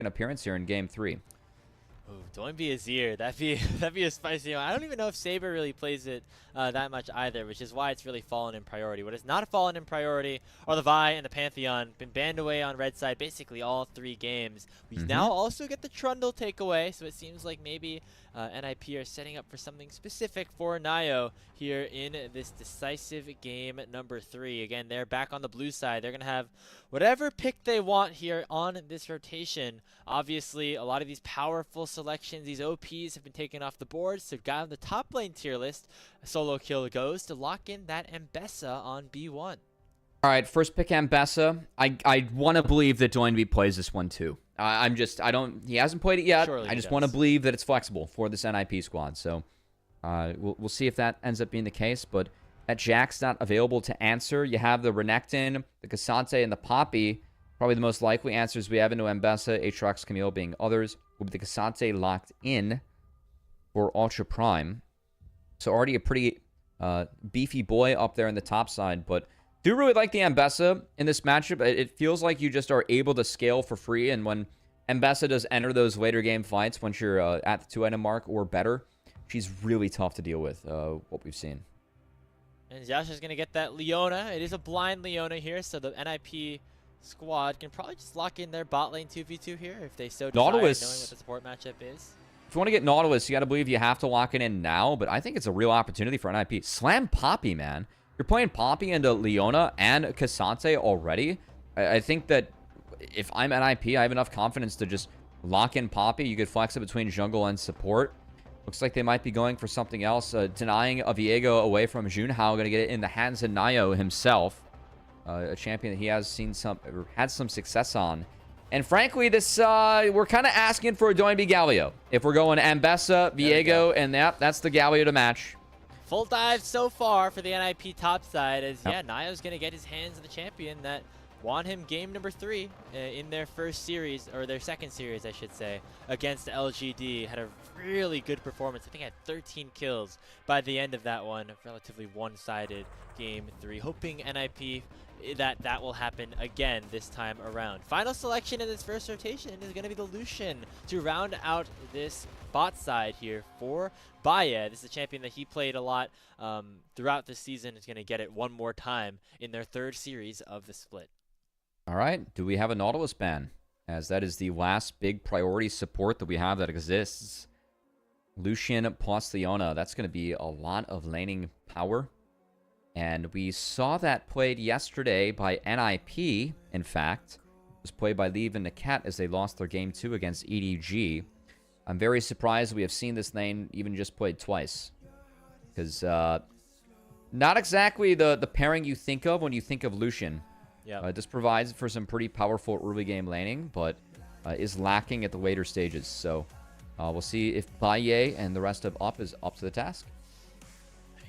an appearance here in Game 3. Ooh, Doinb Azir, that'd be a spicy one. I don't even know if Saber really plays it that much either, which is why it's really fallen in priority. What has not fallen in priority are the Vi and the Pantheon. Been banned away on red side basically all 3 games. We now also get the Trundle takeaway, so it seems like maybe NIP are setting up for something specific for Naiyou here in this decisive game number 3. Again, they're back on the blue side. They're going to have whatever pick they want here on this rotation. Obviously, a lot of these powerful selections, these OPs have been taken off the board, so got on the top lane tier list. Solokill goes to lock in that Mbessa on B1. All right, first pick Mbessa. I want to believe that Doinb plays this one too. He hasn't played it yet. Surely I just want to believe that it's flexible for this NIP squad. So we'll see if that ends up being the case. But that Jack's not available to answer. You have the Renekton, the Cassante, and the Poppy. Probably the most likely answers we have into Mbessa, Aatrox, Camille being others. With the Cassante locked in for Ultra Prime. So already a pretty beefy boy up there in the top side. But do really like the Mbessa in this matchup. It feels like you just are able to scale for free. And when Mbessa does enter those later game fights, once you're at the 2-item mark or better, she's really tough to deal with, what we've seen. And XiaoXia's going to get that Leona. It is a blind Leona here, so the NIP squad can probably just lock in their bot lane 2v2 here if they so desire, knowing what the support matchup is. If you want to get Nautilus, you got to believe you have to lock it in now, but I think it's a real opportunity for NIP. Slam Poppy, man. You're playing Poppy into Leona and Cassante already. I think that if I'm NIP, I have enough confidence to just lock in Poppy. You could flex it between jungle and support. Looks like they might be going for something else. Denying a Viego away from Junhao. Going to get it in the hands of Naiyou himself. A champion that he has had some success on. And frankly, this we're kind of asking for a Doinb Galio. If we're going Mbessa, Viego, and that's the Galio to match. Full dive so far for the NIP top side as, yeah, Naiyou's going to get his hands on the champion that won him game number 3 in their first series, or their second series, I should say, against LGD. Had a really good performance. I think had 13 kills by the end of that one. Relatively one-sided game 3. Hoping NIP that will happen again this time around. Final selection in this first rotation is going to be the Lucian to round out this bot side here for Baiye. This is a champion that he played a lot throughout the season. Is going to get it one more time in their 3rd series of the split. All right. Do we have a Nautilus ban? As that is the last big priority support that we have that exists. Lucian plus Leona. That's going to be a lot of laning power. And we saw that played yesterday by NIP, in fact. It was played by Leave and Niket as they lost their game 2 against EDG. I'm very surprised we have seen this lane even just played twice. Because not exactly the pairing you think of when you think of Lucian. Yeah. This provides for some pretty powerful early game laning, but is lacking at the later stages. So we'll see if Baiye and the rest of UP is up to the task.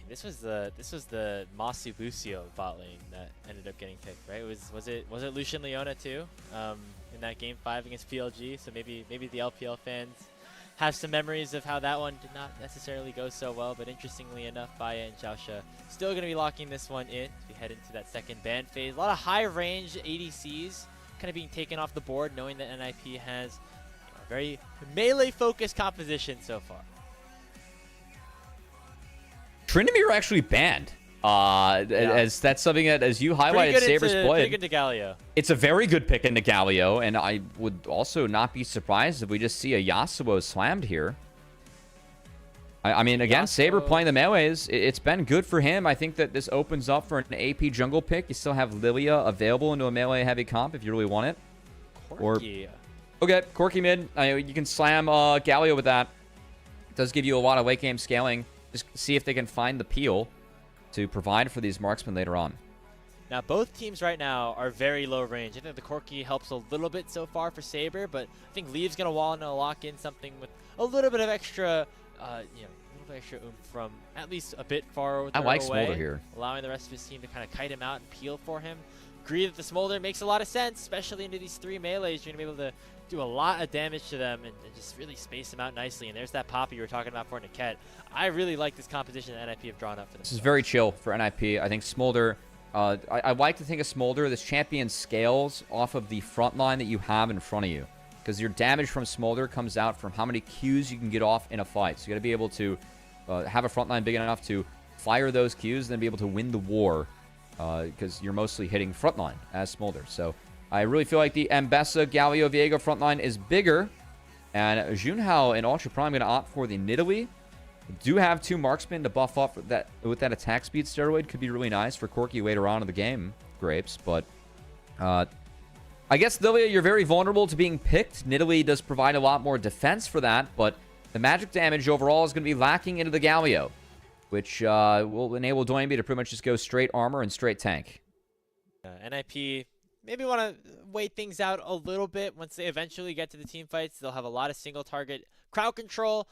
This was the Masu Busio bot lane that ended up getting picked, right? Was it Lucian Leona too in that game 5 against PLG? So maybe the LPL fans have some memories of how that one did not necessarily go so well. But interestingly enough, Baiye and XiaoXia still going to be locking this one in as we head into that second ban phase. A lot of high range ADCs kind of being taken off the board, knowing that NIP has a very melee focused composition so far. Tryndamere actually banned. As that's something that, as you highlighted, Saber's played. Pretty good to Galio. It's a very good pick into Galio, and I would also not be surprised if we just see a Yasuo slammed here. I mean, again, Saber playing the melees, it's been good for him. I think that this opens up for an AP jungle pick. You still have Lilia available into a melee-heavy comp if you really want it. Corki. Okay, Corki mid. You can slam Galio with that. It does give you a lot of late-game scaling. Just see if they can find the peel to provide for these marksmen later on. Now, both teams right now are very low range. I think the Corki helps a little bit so far for Saber, but I think Leave's going to want to lock in something with a little bit of extra, a little bit extra oomph from at least a bit far away. I like Smolder here. Allowing the rest of his team to kind of kite him out and peel for him. Agree that the Smolder makes a lot of sense, especially into these 3 melees. You're going to be able to do a lot of damage to them and just really space them out nicely. And there's that Poppy you were talking about for Niket. I really like this composition that NIP have drawn up for this. This is very chill for NIP. I think Smolder, I like to think of Smolder, this champion scales off of the front line that you have in front of you. because your damage from Smolder comes out from how many Qs you can get off in a fight. So you got to be able to have a frontline big enough to fire those Qs and then be able to win the war, because you're mostly hitting frontline as Smolder. So I really feel like the Ambessa, Galio, Viego frontline is bigger, and Junhao and Ultra Prime going to opt for the Nidalee. Do have 2 marksmen to buff up with that attack speed steroid. Could be really nice for Corki later on in the game, Grapes. But I guess, Lilia, you're very vulnerable to being picked. Nidalee does provide a lot more defense for that, but the magic damage overall is going to be lacking into the Galio, which will enable Doinb to pretty much just go straight armor and straight tank. NIP maybe want to wait things out a little bit. Once they eventually get to the team fights, they'll have a lot of single target crowd control,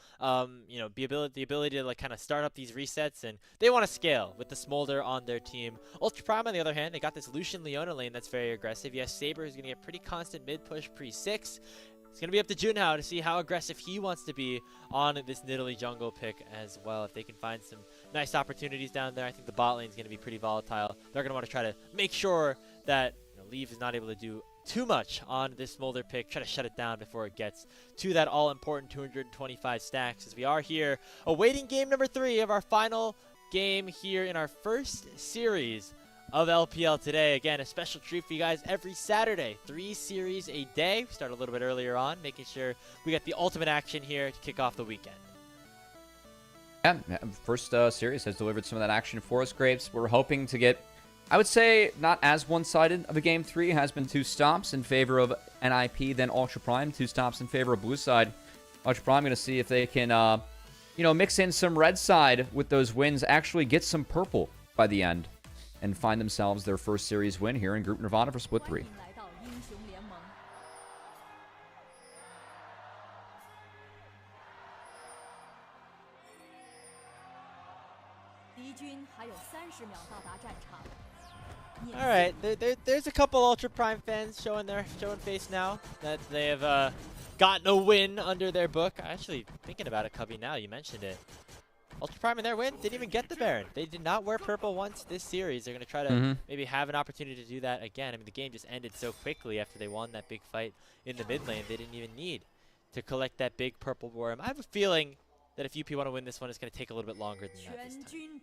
you know, the ability to like kind of start up these resets, and they want to scale with the Smolder on their team. Ultra Prime, on the other hand, they got this Lucian Leona lane that's very aggressive. Yes, Saber is going to get pretty constant mid push pre-6. It's going to be up to Junhao to see how aggressive he wants to be on this Nidalee jungle pick as well. If they can find some nice opportunities down there, I think the bot lane is going to be pretty volatile. They're going to want to try to make sure that Leave is not able to do too much on this Smolder pick. Try to shut it down before it gets to that all-important 225 stacks, as we are here awaiting game number 3 of our final game here in our first series of LPL today. Again, a special treat for you guys every Saturday. 3 series a day. We start a little bit earlier on, making sure we get the ultimate action here to kick off the weekend. Yeah, first series has delivered some of that action for us, Grapes. We're hoping to get, I would say, not as one-sided of a game 3. Has been 2 stops in favor of NIP, then Ultra Prime. 2 stops in favor of blue side. Ultra Prime going to see if they can, you know, mix in some red side with those wins, actually get some purple by the end, and find themselves their first series win here in Group Nirvana for Split 3. All right, there's a couple Ultra Prime fans showing face now that they have gotten a win under their book. Actually, thinking about it, Cubby, now you mentioned it. Ultra Prime in their win didn't even get the Baron. They did not wear purple once this series. They're going to try to maybe have an opportunity to do that again. I mean, the game just ended so quickly after they won that big fight in the mid lane. They didn't even need to collect that big purple worm. I have a feeling that if UP want to win this one, it's going to take a little bit longer than that this time.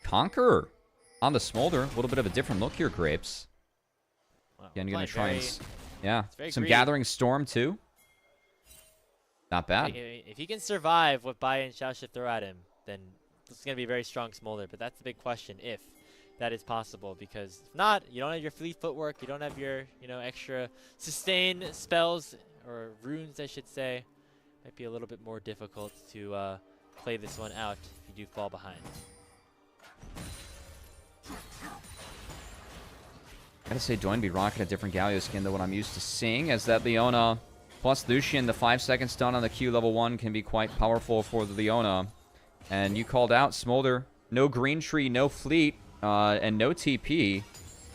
Conqueror on the Smolder. A little bit of a different look here, Grapes. Well, Again, you're going to try and... Yeah, some greedy. Gathering Storm, too. Not bad. If he can survive what Baiye and XiaoXia throw at him, then this is going to be a very strong Smolder. But that's the big question, if that is possible. Because if not, you don't have your fleet footwork. You don't have your, you know, extra sustain spells, or runes, I should say. Might be a little bit more difficult to play this one out if you do fall behind. I gotta say, Doinb rocking a different Galio skin than what I'm used to seeing, as that Leona plus Lucian, the 5-second stun on the Q level 1 can be quite powerful for the Leona. And you called out Smolder, no green tree, no fleet, and no TP.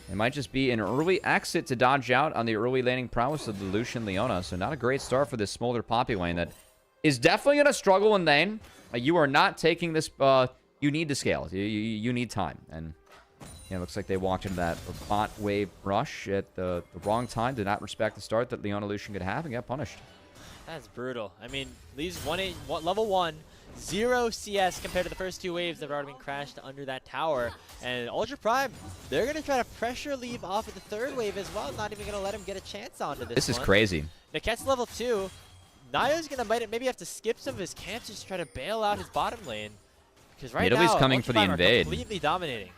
It might just be an early exit to dodge out on the early laning prowess of the Lucian Leona. So not a great start for this Smolder Poppy lane that is definitely going to struggle in lane. You are not taking this... you need to scale. You need time. And yeah, it looks like they walked into that bot wave rush at the wrong time. Did not respect the start that Leona Lucian could have and got punished. That's brutal. I mean, leaves level 1, 0 CS compared to the first 2 waves that have already been crashed under that tower. And Ultra Prime, they're going to try to pressure Leave off of the 3rd wave as well. Not even going to let him get a chance onto this. This is crazy. Niket's level 2. Naiyou's going to maybe have to skip some of his camps just to try to bail out his bottom lane. Because right Nidalee now, coming Ultra for the Prime invade. Are completely dominating.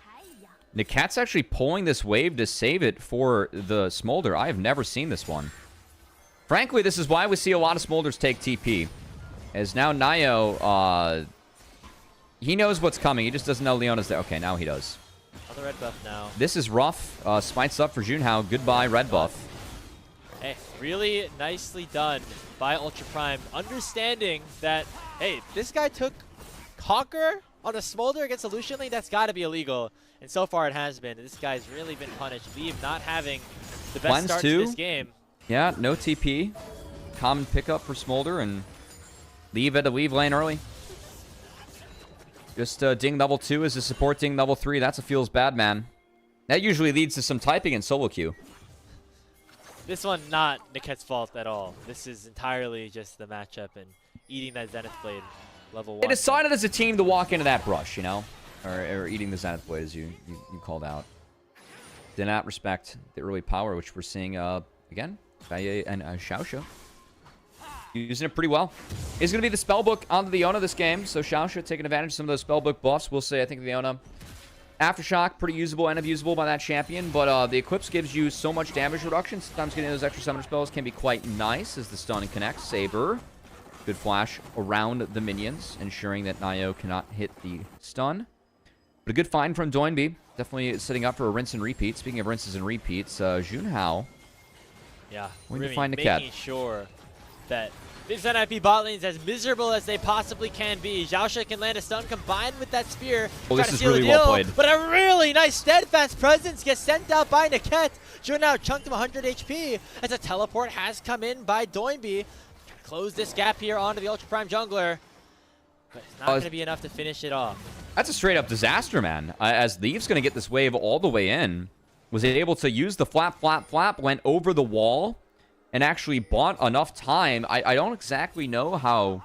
Niket's actually pulling this wave to save it for the Smolder. I have never seen this one. Frankly, this is why we see a lot of Smolders take TP. As now Naiyou, he knows what's coming. He just doesn't know Leona's there. Okay, now he does. On the red buff now. This is rough. Smites up for Junhao. Goodbye, red buff. Hey, really nicely done by Ultra Prime. Understanding that, hey, this guy took Conqueror on a Smolder against a Lucian lane. That's got to be illegal. And so far it has been. This guy's really been punished. Leave not having the best start to this game. Yeah, no TP. Common pickup for Smolder, and Leave at the Leave lane early. Just ding level 2 is a support ding level 3. That's a feels bad, man. That usually leads to some typing in solo queue. This one not Niket's fault at all. This is entirely just the matchup and eating that Zenith Blade level 1. They decided as a team to walk into that brush, you know? Or eating the Zenith Blade, as you called out. Did not respect the early power, which we're seeing, again, Baiye and XiaoXia using it pretty well. Is going to be the spellbook onto the Leona this game, so XiaoXia taking advantage of some of those spellbook buffs. We'll say, I think the Leona Aftershock, pretty usable and abusable by that champion, but the Eclipse gives you so much damage reduction. Sometimes getting those extra summoner spells can be quite nice as the stun connects. Saber, good flash around the minions, ensuring that Naiyou cannot hit the stun. But a good find from Doinb. Definitely setting up for a rinse and repeat. Speaking of rinses and repeats, Junhao. Yeah, really making Niket. sure that this NIP bot lane is as miserable as they possibly can be. XiaoXia can land a stun combined with that spear. Well, this is seal really the well deal, played. But a really nice steadfast presence gets sent out by Niket. Junhao chunked him 100 HP as a teleport has come in by Doinb. Close this gap here onto the Ultra Prime jungler. But it's not going to be enough to finish it off. That's a straight-up disaster, man. As Leaf's going to get this wave all the way in, was able to use the flap, went over the wall, and actually bought enough time. I don't exactly know how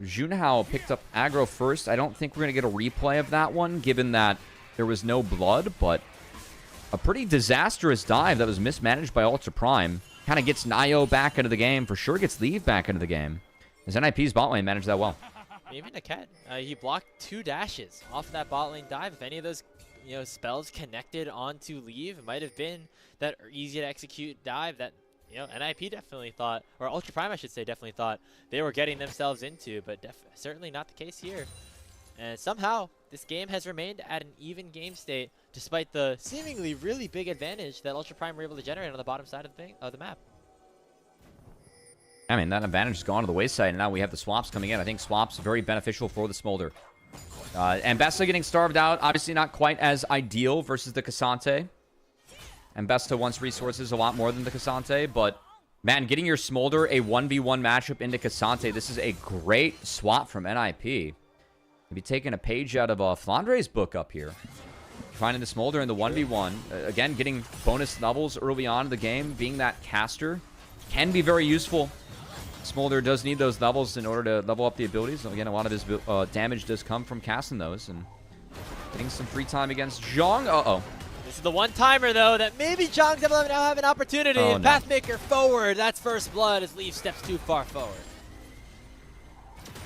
Junhao picked up aggro first. I don't think we're going to get a replay of that one, given that there was no blood, but a pretty disastrous dive that was mismanaged by Ultra Prime. Kind of gets Naiyou back into the game. For sure gets Leaf back into the game. As NIP's bot lane managed that well. Even Niket, he blocked 2 dashes off of that bot lane dive. If any of those spells connected onto Leave, it might have been that easy to execute dive that NIP definitely thought, or Ultra Prime I should say, definitely thought they were getting themselves into, but certainly not the case here. And somehow this game has remained at an even game state despite the seemingly really big advantage that Ultra Prime were able to generate on the bottom side of the map. I mean, that advantage has gone to the wayside, and now we have the swaps coming in. I think swaps are very beneficial for the Smolder. And Besta getting starved out, obviously not quite as ideal versus the Cassante. And Besta wants resources a lot more than the Cassante, but man, getting your Smolder a 1v1 matchup into Cassante, this is a great swap from NIP. Maybe taking a page out of Flandre's book up here. Finding the Smolder in the 1v1. Again, getting bonus levels early on in the game, being that caster can be very useful. Smolder does need those levels in order to level up the abilities. Again, a lot of his damage does come from casting those and getting some free time against Zhong. This is the one-timer, though, that maybe Zhong's able to now have an opportunity. Oh, no. Pathmaker forward. That's first blood as Leaf steps too far forward.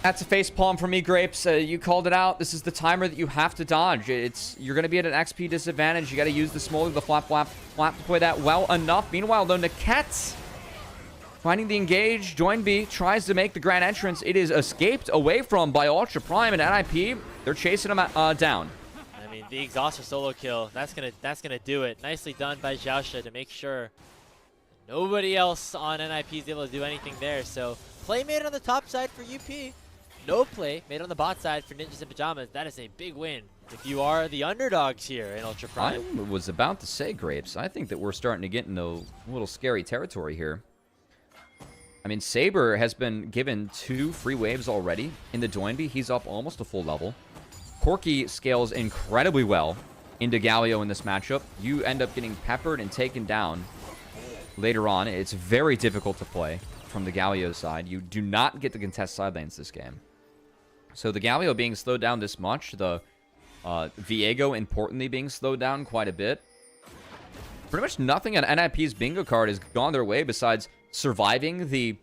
That's a facepalm for me, Grapes. You called it out. This is the timer that you have to dodge. You're going to be at an XP disadvantage. You got to use the Smolder, the flap to play that well enough. Meanwhile, though, Niket finding the engage. Doinb tries to make the grand entrance. It is escaped away from by Ultra Prime and NIP. They're chasing him down. I mean, the exhaust for solo kill. That's gonna do it. Nicely done by XiaoXia to make sure nobody else on NIP is able to do anything there. So play made on the top side for UP. No play made on the bot side for Ninjas in Pyjamas. That is a big win if you are the underdogs here in Ultra Prime. I was about to say, Grapes, I think that we're starting to get into a little scary territory here. I mean, Saber has been given 2 free waves already in the Doinb. He's up almost a full level. Corki scales incredibly well into Galio in this matchup. You end up getting peppered and taken down later on. It's very difficult to play from the Galio side. You do not get to contest side lanes this game. So the Galio being slowed down this much, the Viego importantly being slowed down quite a bit. Pretty much nothing on NIP's bingo card has gone their way besides surviving the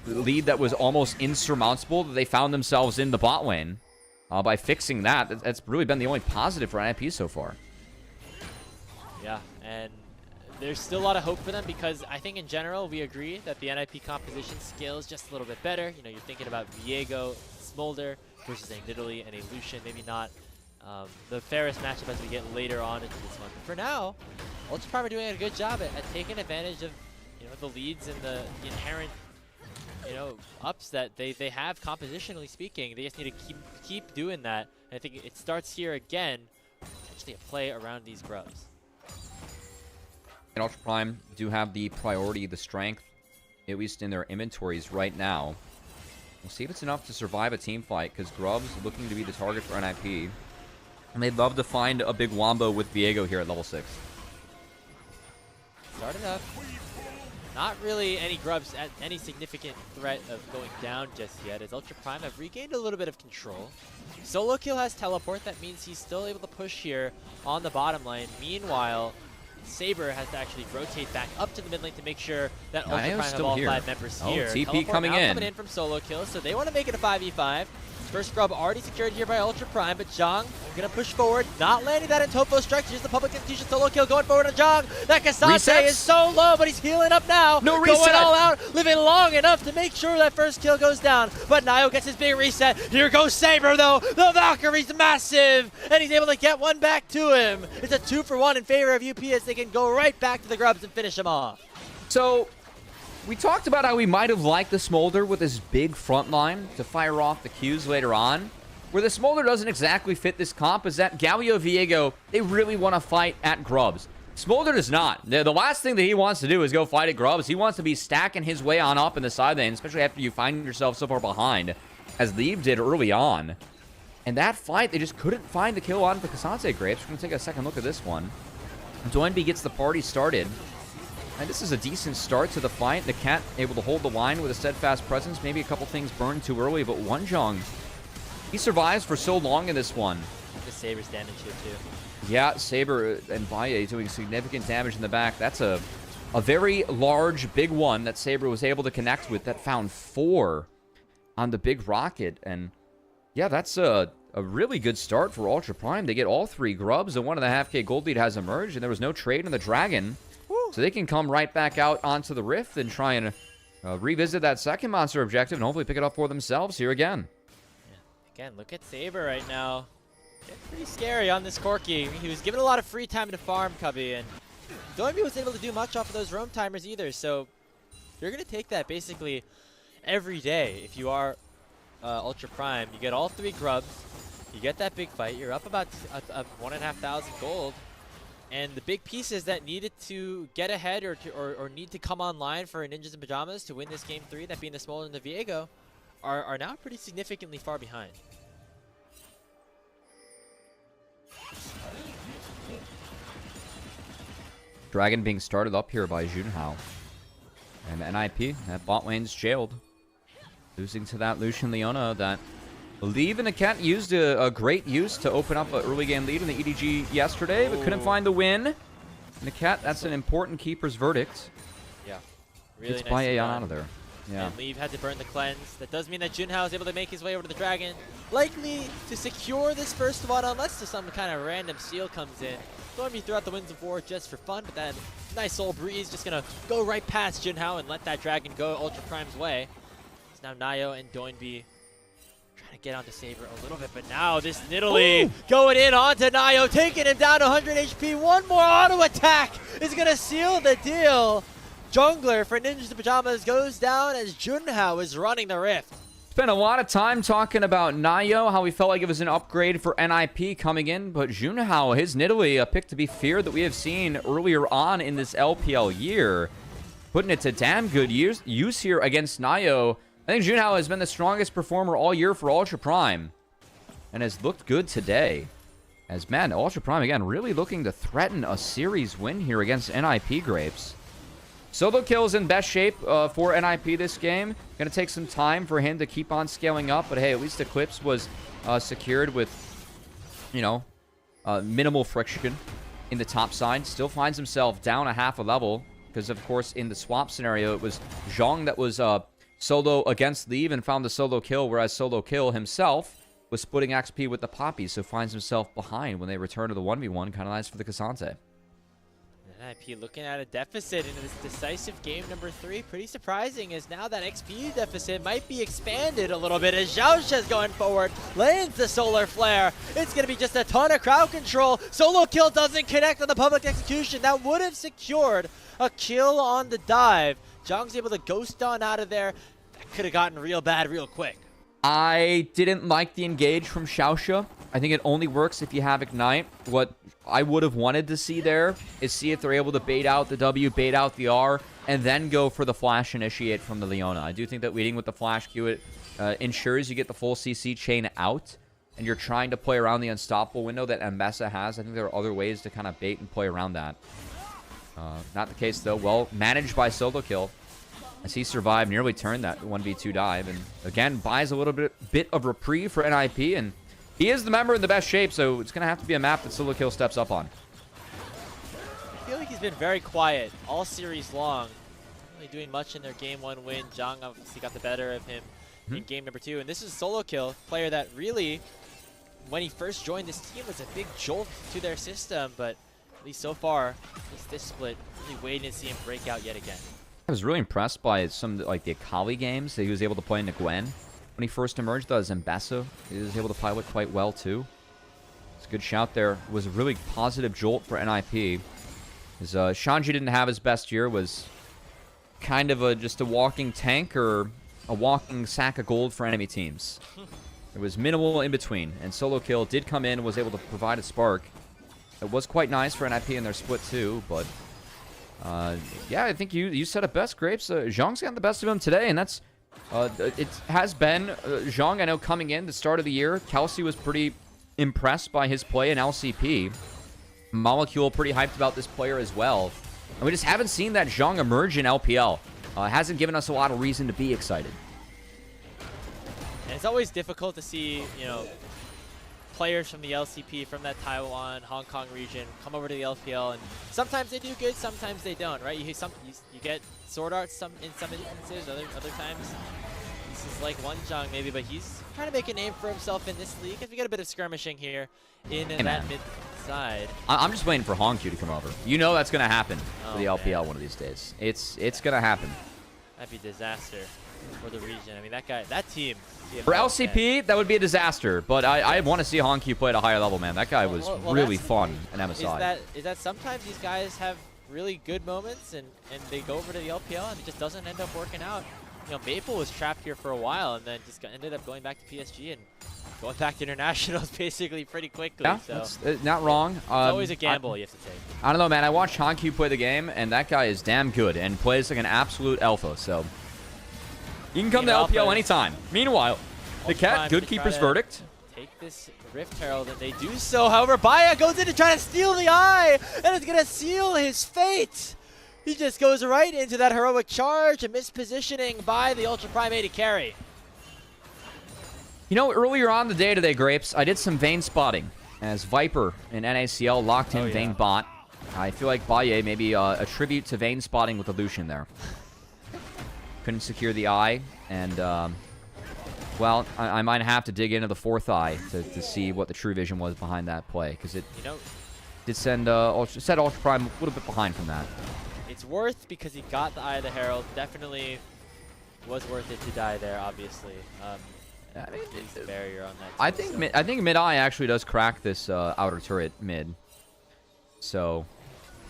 lead that was almost insurmountable that they found themselves in the bot lane. By fixing that, that's really been the only positive for NIP so far. Yeah, and there's still a lot of hope for them because I think in general we agree that the NIP composition scales just a little bit better. You know, you're thinking about Viego, Smolder versus a Nidalee and a Lucian. Maybe not the fairest matchup as we get later on into this one. But for now, Ultra Prime are doing a good job at taking advantage of the leads and the inherent ups that they have compositionally speaking. They just need to keep doing that. And I think it starts here again, potentially a play around these grubs. And Ultra Prime do have the priority, the strength, at least in their inventories right now. We'll see if it's enough to survive a team fight, because Grub's looking to be the target for NIP. And they'd love to find a big wombo with Viego here at level 6. Started up. not really any grubs at any significant threat of going down just yet, as Ultra Prime have regained a little bit of control. Solokill has teleport, that means he's still able to push here on the bottom lane. Meanwhile, Saber has to actually rotate back up to the mid lane to make sure that Ultra Prime have all 5 members here. TP teleport coming in from Solokill, so they want to make it a 5v5. First grub already secured here by Ultra Prime, but Zhang gonna push forward, not landing that in Topo strike. Here's the public execution. Solokill going forward on Zhang. That Kasante is so low, but he's healing up now. No reset. Going all out, living long enough to make sure that first kill goes down. But Naiyou gets his big reset. Here goes Saber though. The Valkyrie's massive, and he's able to get one back to him. It's a 2-for-1 in favor of UP as they can go right back to the grubs and finish him off. So, we talked about how we might have liked the Smolder with his big front line to fire off the Qs later on. Where the Smolder doesn't exactly fit this comp is that Galio Viego, they really want to fight at grubs. Smolder does not. The last thing that he wants to do is go fight at grubs. He wants to be stacking his way on up in the side lane, especially after you find yourself so far behind, as Leave did early on. And that fight, they just couldn't find the kill on the Kasante Grapes. We're going to take a second look at this one. Doinb gets the party started. And this is a decent start to the fight. Niket able to hold the line with a steadfast presence. Maybe a couple things burned too early, but Junhao, he survives for so long in this one. The Saber's damage here too. Yeah, Saber and Baiye doing significant damage in the back. That's a very large, big one that Saber was able to connect with that found 4 on the big rocket. And yeah, that's a really good start for Ultra Prime. They get all 3 grubs. A 1.5k gold lead has emerged, and there was no trade on the Dragon. So they can come right back out onto the Rift and try and revisit that second monster objective and hopefully pick it up for themselves here again. Yeah. Again, look at Saber right now. Getting pretty scary on this Corki. He was given a lot of free time to farm, Cubby, and Doinb was able to do much off of those roam timers either. So you're going to take that basically every day. If you are Ultra Prime, you get all 3 grubs, you get that big fight, you're up about 1,500 gold. And the big pieces that needed to get ahead or need to come online for Ninjas in Pyjamas to win this game 3, that being the Smolder and the Viego, are now pretty significantly far behind. Dragon being started up here by Junhao. And NIP, that bot lane's jailed. Losing to that Lucian Leona that Leave and Niket used a great use to open up an early game lead in the EDG yesterday, but couldn't find the win. Niket, that's an important keeper's verdict. Yeah. Really Gets nice Baiye out of there. Yeah. And Leave had to burn the cleanse. That does mean that Junhao is able to make his way over to the Dragon. Likely to secure this first one unless some kind of random seal comes in. Doinb threw out the Winds of War just for fun, but that nice old breeze just going to go right past Junhao and let that Dragon go Ultra Prime's way. It's now Naiyou and Doinb trying to get onto Saber a little bit, but now this Nidalee going in onto Naiyou, taking him down to 100 HP. One more auto attack is going to seal the deal. Jungler for Ninjas in Pyjamas goes down as Junhao is running the Rift. Spent a lot of time talking about Naiyou, how we felt like it was an upgrade for NIP coming in, but Junhao, his Nidalee, a pick to be feared that we have seen earlier on in this LPL year, putting it to damn good use here against Naiyou. I think Junhao has been the strongest performer all year for Ultra Prime and has looked good today. As, man, Ultra Prime, again, really looking to threaten a series win here against NIP Grapes. Solokill's in best shape for NIP this game. Going to take some time for him to keep on scaling up, but hey, at least Eclipse was secured with, you know, minimal friction in the top side. Still finds himself down a half a level because, of course, in the swap scenario, it was Zhang that was solo against Leave and found the solo kill, whereas Solokill himself was splitting XP with the Poppy, so finds himself behind when they return to the 1v1. Kind of nice for the Kasante. NIP looking at a deficit in this decisive game number 3. Pretty surprising, as now that XP deficit might be expanded a little bit as XiaoXia is going forward, lands the solar flare. It's going to be just a ton of crowd control. Solokill doesn't connect on the public execution. That would have secured a kill on the dive. Zhang's able to ghost on out of there. That could have gotten real bad real quick. I didn't like the engage from XiaoXia. I think it only works if you have Ignite. What I would have wanted to see there is see if they're able to bait out the W, bait out the R, and then go for the flash initiate from the Leona. I do think that leading with the flash Q, it ensures you get the full CC chain out, and you're trying to play around the unstoppable window that Mbessa has. I think there are other ways to kind of bait and play around that. Not the case, though. Well managed by Solokill as he survived, nearly turned that 1v2 dive. And again, buys a little bit of reprieve for NIP. And he is the member in the best shape, so it's going to have to be a map that Solokill steps up on. I feel like he's been very quiet all series long. Not really doing much in their game 1 win. Zhang obviously got the better of him in game number 2. And this is Solokill, player that really, when he first joined this team, was a big jolt to their system. But at least so far, at least this split, really waiting to see him break out yet again. I was really impressed by some like the Akali games that he was able to play in Gwen when he first emerged. The Zambessa, he was able to pilot quite well too. It's a good shout there. It was a really positive jolt for NIP. As Shanji didn't have his best year, was kind of just a walking tank or a walking sack of gold for enemy teams. It was minimal in between, and Solokill did come in and was able to provide a spark. It was quite nice for NIP in their split too, but yeah, I think you said it best, Grapes. Zhang's gotten the best of him today, and that's it has been Zhang. I know coming in the start of the year, Kelsey was pretty impressed by his play in LCP. Molecule pretty hyped about this player as well, and we just haven't seen that Zhang emerge in LPL. Hasn't given us a lot of reason to be excited. And it's always difficult to see, you know, players from the LCP, from that Taiwan, Hong Kong region, come over to the LPL, and sometimes they do good, sometimes they don't, right? You get sword arts in some instances, other times this is like one Zhang maybe, but he's trying to make a name for himself in this league. If we get a bit of skirmishing here in that mid side. I'm just waiting for Hongq to come over. You know that's going to happen for the LPL one of these days. It's going to happen. That'd be a disaster for the region. I mean, that team. For LCP, that would be a disaster, but I want to see Hongq play at a higher level, man. That guy was really fun in MSI. Is that sometimes these guys have really good moments and they go over to the LPL and it just doesn't end up working out. You know, Maple was trapped here for a while and then just ended up going back to PSG and going back to internationals basically pretty quickly. Yeah, so that's not wrong. It's always a gamble you have to take. I don't know, man. I watched Hongq play the game, and that guy is damn good and plays like an absolute alpha, so you can come to LPL anytime. Meanwhile, Niket, good keeper's verdict. Take this Rift Herald, and they do so. However, Baiye goes in to try to steal the eye, and it's going to seal his fate. He just goes right into that heroic charge, a mispositioning by the Ultra Prime AD carry. You know, earlier on the day today, Grapes, I did some Vayne spotting as Viper in NACL locked in Vayne bot. I feel like Baiye maybe a tribute to Vayne spotting with the Lucian there. Couldn't secure the eye, and well, I might have to dig into the fourth eye to see what the true vision was behind that play, because it did send Ultra Prime a little bit behind from that. It's worth because he got the Eye of the Herald. Definitely was worth it to die there, obviously. I mean, the barrier on that. I think mid eye actually does crack this outer turret mid. So,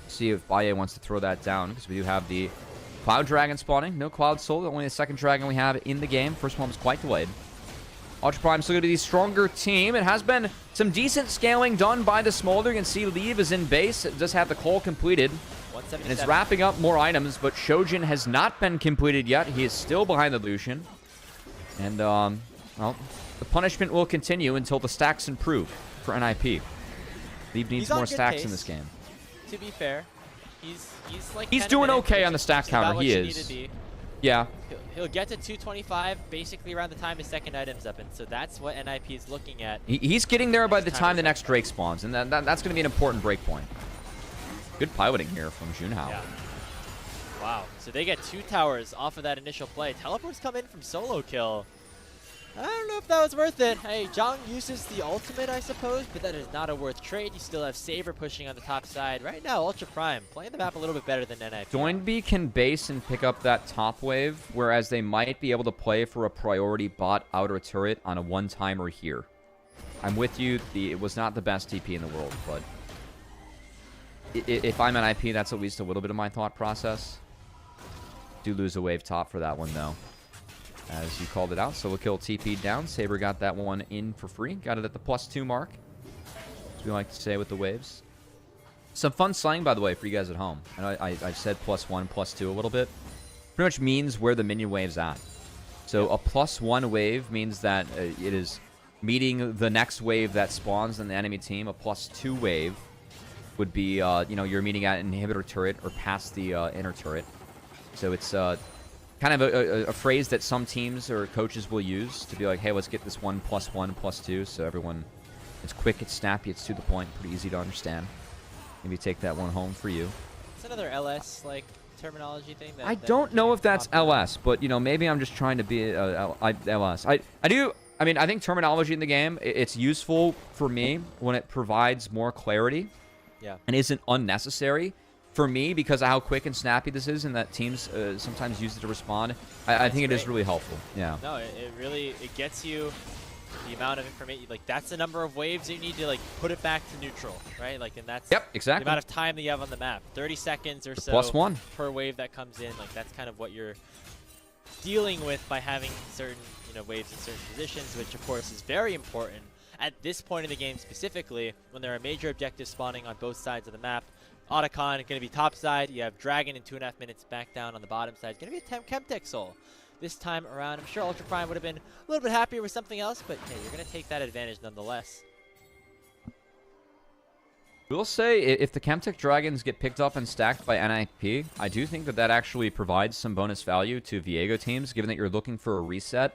see if Baiye wants to throw that down, because we do have the Cloud Dragon spawning. No Cloud Soul, only the second dragon we have in the game. First one was quite delayed. Ultra Prime still going to be the stronger team. It has been some decent scaling done by the Smolder. You can see Leave is in base. It does have the call completed. And it's wrapping up more items, but Shojin has not been completed yet. He is still behind the Lucian. And, well, the punishment will continue until the stacks improve for NIP. Leave needs more stacks in this game. To be fair, he's doing okay on the stack counter. He is. Yeah. He'll get to 225 basically around the time his second item's up, and so that's what NIP is looking at. He's getting there by the time the next Drake spawns, and that's going to be an important breakpoint. Good piloting here from Junhao. Yeah. Wow. So they get 2 towers off of that initial play. Teleports come in from Solokill. I don't know if that was worth it. Hey, Zhang uses the ultimate, I suppose, but that is not a worth trade. You still have Saber pushing on the top side. Right now, Ultra Prime playing the map a little bit better than NIP. Doinb can base and pick up that top wave, whereas they might be able to play for a priority bot outer turret on a one-timer here. I'm with you. It was not the best TP in the world, but if I'm NIP, that's at least a little bit of my thought process. Do lose a wave top for that one, though. As you called it out, Solokill TP'd down. Saber got that one in for free. Got it at the +2 mark, as we like to say with the waves. Some fun slang, by the way, for you guys at home. I know I've said +1, +2 a little bit. Pretty much means where the minion wave's at. So a +1 wave means that it is meeting the next wave that spawns on the enemy team. A +2 wave would be, you know, you're meeting at inhibitor turret or past the inner turret. So it's kind of a phrase that some teams or coaches will use to be like, hey, let's get this 1+1/+2. So everyone, it's quick, it's snappy, it's to the point, pretty easy to understand. Maybe take that one home for you. It's another LS like terminology thing. I don't know if that's LS, but you know, maybe I'm just trying to be LS. I mean, I think terminology in the game, it's useful for me when it provides more clarity. Yeah. And isn't unnecessary for me because of how quick and snappy this is, and that teams sometimes use it to respond. I think it is really helpful. Yeah. No, it really it gets you the amount of information. Like that's the number of waves that you need to like put it back to neutral, right? Like, and that's exactly the amount of time that you have on the map. 30 seconds or so +1 per wave that comes in. Like that's kind of what you're dealing with by having certain waves in certain positions, which of course is very important at this point in the game specifically when there are major objectives spawning on both sides of the map. Otacon going to be top side. You have Dragon in 2.5 minutes back down on the bottom side. It's going to be a Chemtech Soul this time around. I'm sure Ultra Prime would have been a little bit happier with something else, but hey, you're going to take that advantage nonetheless. We'll say if the Chemtech Dragons get picked up and stacked by NIP, I do think that that actually provides some bonus value to Viego teams, given that you're looking for a reset.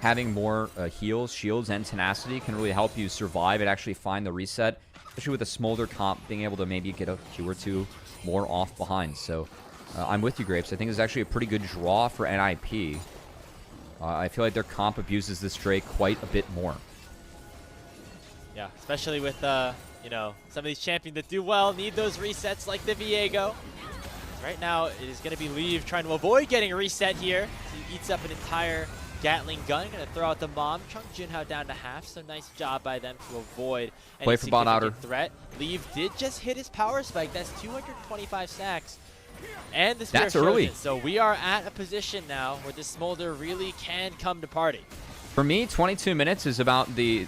Having more heals, shields, and tenacity can really help you survive and actually find the reset, especially with a Smolder comp being able to maybe get a Q or two more off behind. So I'm with you, Grapes. I think it's actually a pretty good draw for NIP. I feel like their comp abuses this Drake quite a bit more. Yeah, especially with some of these champions that do well need those resets like the Viego. Right now, it is going to be Leave trying to avoid getting a reset here. He eats up an entire Gatling gun. Going to throw out the bomb. Chunk Junhao down to half, so nice job by them to avoid any Play for bot outer threat. Leave did just hit his power spike. That's 225 stacks. And the Spear That's of early. Trojan. So we are at a position now where this Smolder really can come to party. For me, 22 minutes is about the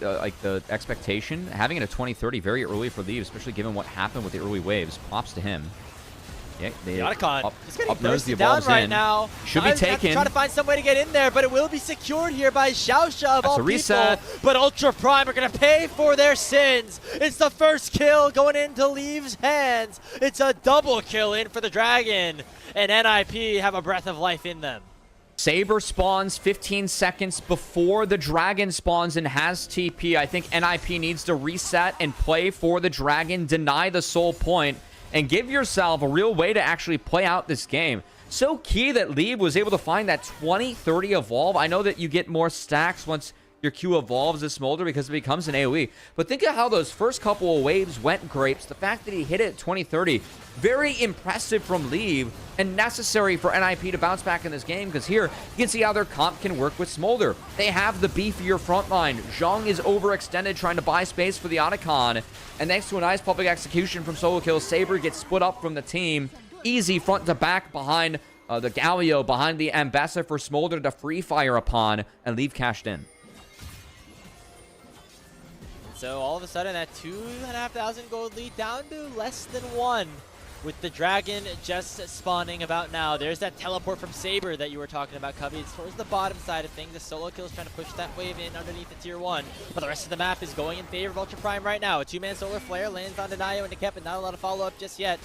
expectation. Having it at 20-30 very early for Leave, especially given what happened with the early waves. Props to him. Yeah, the Otacon is getting thirsty down right now. Should be taken. Trying to find some way to get in there, but it will be secured here by XiaoXia of all people. Reset. But Ultra Prime are going to pay for their sins. It's the first kill going into Leave's hands. It's a double kill in for the Dragon, and NIP have a breath of life in them. Saber spawns 15 seconds before the Dragon spawns and has TP. I think NIP needs to reset and play for the Dragon, deny the soul point, and give yourself a real way to actually play out this game. So key that Leave was able to find that 20-30 evolve. I know that you get more stacks once your Q evolves as Smolder because it becomes an AoE. But think of how those first couple of waves went, Grapes. The fact that he hit it at 20-30, very impressive from Leave and necessary for NIP to bounce back in this game, because here you can see how their comp can work with Smolder. They have the beefier front line. Zhang is overextended trying to buy space for the Otacon. And thanks to a nice public execution from Solokill, Saber gets split up from the team. Easy front to back behind the Galio, behind the Ambassador for Smolder to free fire upon, and Leave cashed in. So all of a sudden that 2,500 gold lead down to less than 1 with the Dragon just spawning about now. There's that teleport from Saber that you were talking about, Cubby. It's towards the bottom side of things. The Solokill is trying to push that wave in underneath the tier 1. But the rest of the map is going in favor of Ultra Prime right now. A 2-man solar flare lands on Naiyou and Niket, but not a lot of follow-up just yet.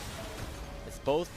It's both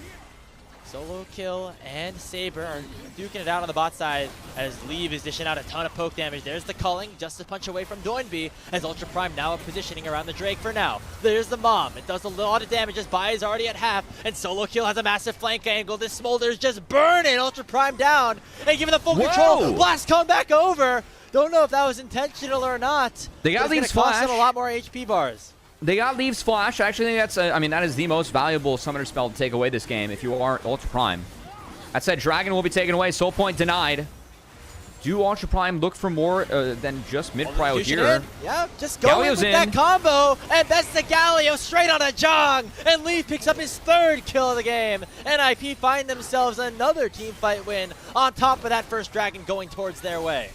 Solokill and Saber are duking it out on the bot side as Leave is dishing out a ton of poke damage. There's the culling, just a punch away from Doinb, as Ultra Prime now positioning around the Drake for now. There's the Mom. It does a lot of damage as Baiye is already at half, and Solokill has a massive flank angle. This Smolder is just burning Ultra Prime down and giving the full control. Blast cone back over. Don't know if that was intentional or not. They got Leave's flash. flash. Them a lot more HP bars. They got Leave's Flash. I actually think that's, that is the most valuable summoner spell to take away this game if you are Ultra Prime. That said, Dragon will be taken away. Soul point denied. Do Ultra Prime look for more than just mid-prio here? Yeah, just go in with that combo, and that's the Galio straight on a Jong, and Leave picks up his 3rd kill of the game. NIP find themselves another team fight win on top of that first Dragon going towards their way.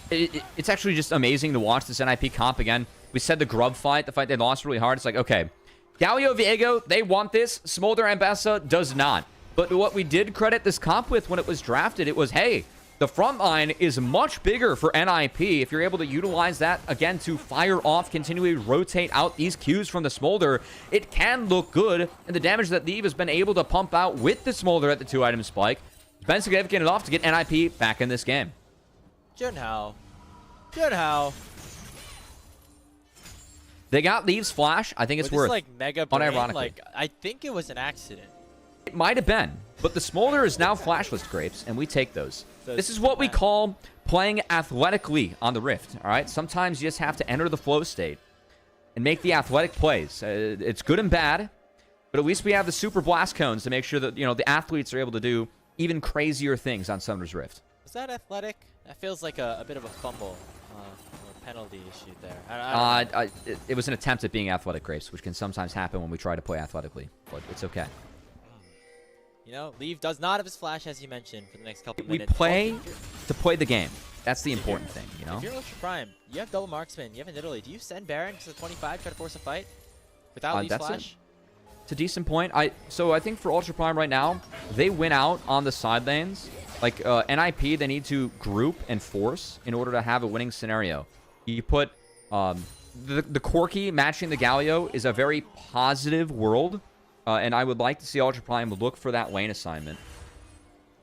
It's actually just amazing to watch this NIP comp again. We said the Grub fight, the fight they lost really hard. It's like, okay, Galio, Viego, they want this. Smolder Ambassa does not. But what we did credit this comp with when it was drafted, it was, hey, The front line is much bigger for NIP if you're able to utilize that, again, to fire off, continually rotate out these Qs from the Smolder. It can look good, and the damage that Leave has been able to pump out with the Smolder at the 2-item spike has been significant enough to get NIP back in this game. Junhao. They got Leave's flash. I think it's worth. Like mega brain, unironically. like I think it was an accident. It might have been, but the Smolder is now flashless, Grapes, and we take those. This is what we call playing athletically on the Rift, all right? Sometimes you just have to enter the flow state and make the athletic plays. It's good and bad, but at least we have the super blast cones to make sure that, you know, the athletes are able to do even crazier things on Summoner's Rift. Was that athletic? That feels like a bit of a fumble. Or penalty issue there. It was an attempt at being athletic, Grapes, which can sometimes happen when we try to play athletically, but it's okay. You know, Leave does not have his flash, as you mentioned, for the next couple We minutes. play to play the game. That's the important thing, you know? If you're Ultra Prime, you have double marksman, you have an Italy. Do you send Baron to the 25, try to force a fight without Leave's flash? It's a decent point. So I think for Ultra Prime right now, they win out on the side lanes. Like, NIP, they need to group and force in order to have a winning scenario. You put the Corki matching the Galio is a very positive world. And I would like to see Ultra Prime look for that lane assignment.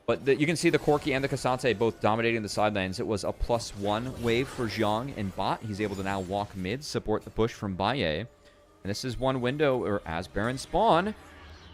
But you can see the Corki and the Cassante both dominating the side lanes. It was a +1 wave for Xiang in bot. He's able to now walk mid, support the push from Baiye. And this is one window where, as Baron spawn,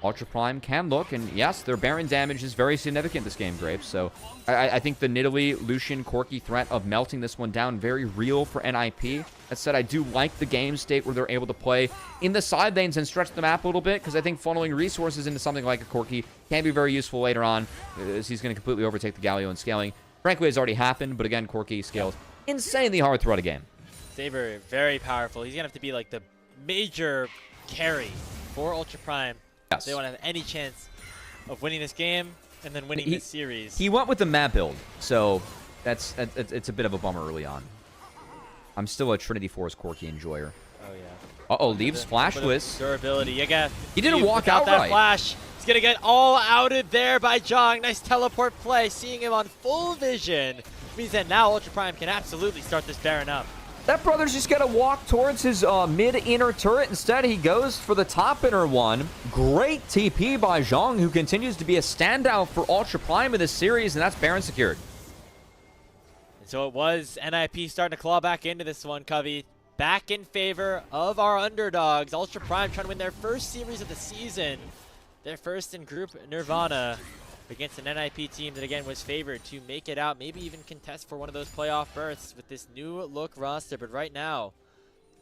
Ultra Prime can look. And yes, their Baron damage is very significant this game, Grapes. So I think the Nidalee, Lucian, Corki threat of melting this one down, very real for NIP. That said, I do like the game state where they're able to play in the side lanes and stretch the map a little bit, because I think funneling resources into something like a Corki can be very useful later on, as he's going to completely overtake the Galio in scaling. Frankly, it's already happened, but again, Corki scaled insanely hard throughout a game. Saber, very powerful. He's going to have to be like the major carry for Ultra Prime. Yes. They want to have any chance of winning this game and then winning this series. He went with the map build, so it's a bit of a bummer early on. I'm still a Trinity Force Corki enjoyer. Oh, yeah. Uh-oh, Leaves flashless. Durability. You got he didn't walk out out that right. flash. He's going to get all outed there by Zhang. Nice teleport play. Seeing him on full vision means that now Ultra Prime can absolutely start this Baron up. That brother's just got to walk towards his mid-inner turret. Instead, he goes for the top inner one. Great TP by Zhang, who continues to be a standout for Ultra Prime in this series, and that's Baron secured. So it was NIP starting to claw back into this one, Cubby. Back in favor of our underdogs. Ultra Prime trying to win their first series of the season. Their first in Group Nirvana against an NIP team that, again, was favored to make it out, maybe even contest for one of those playoff berths with this new look roster. But right now,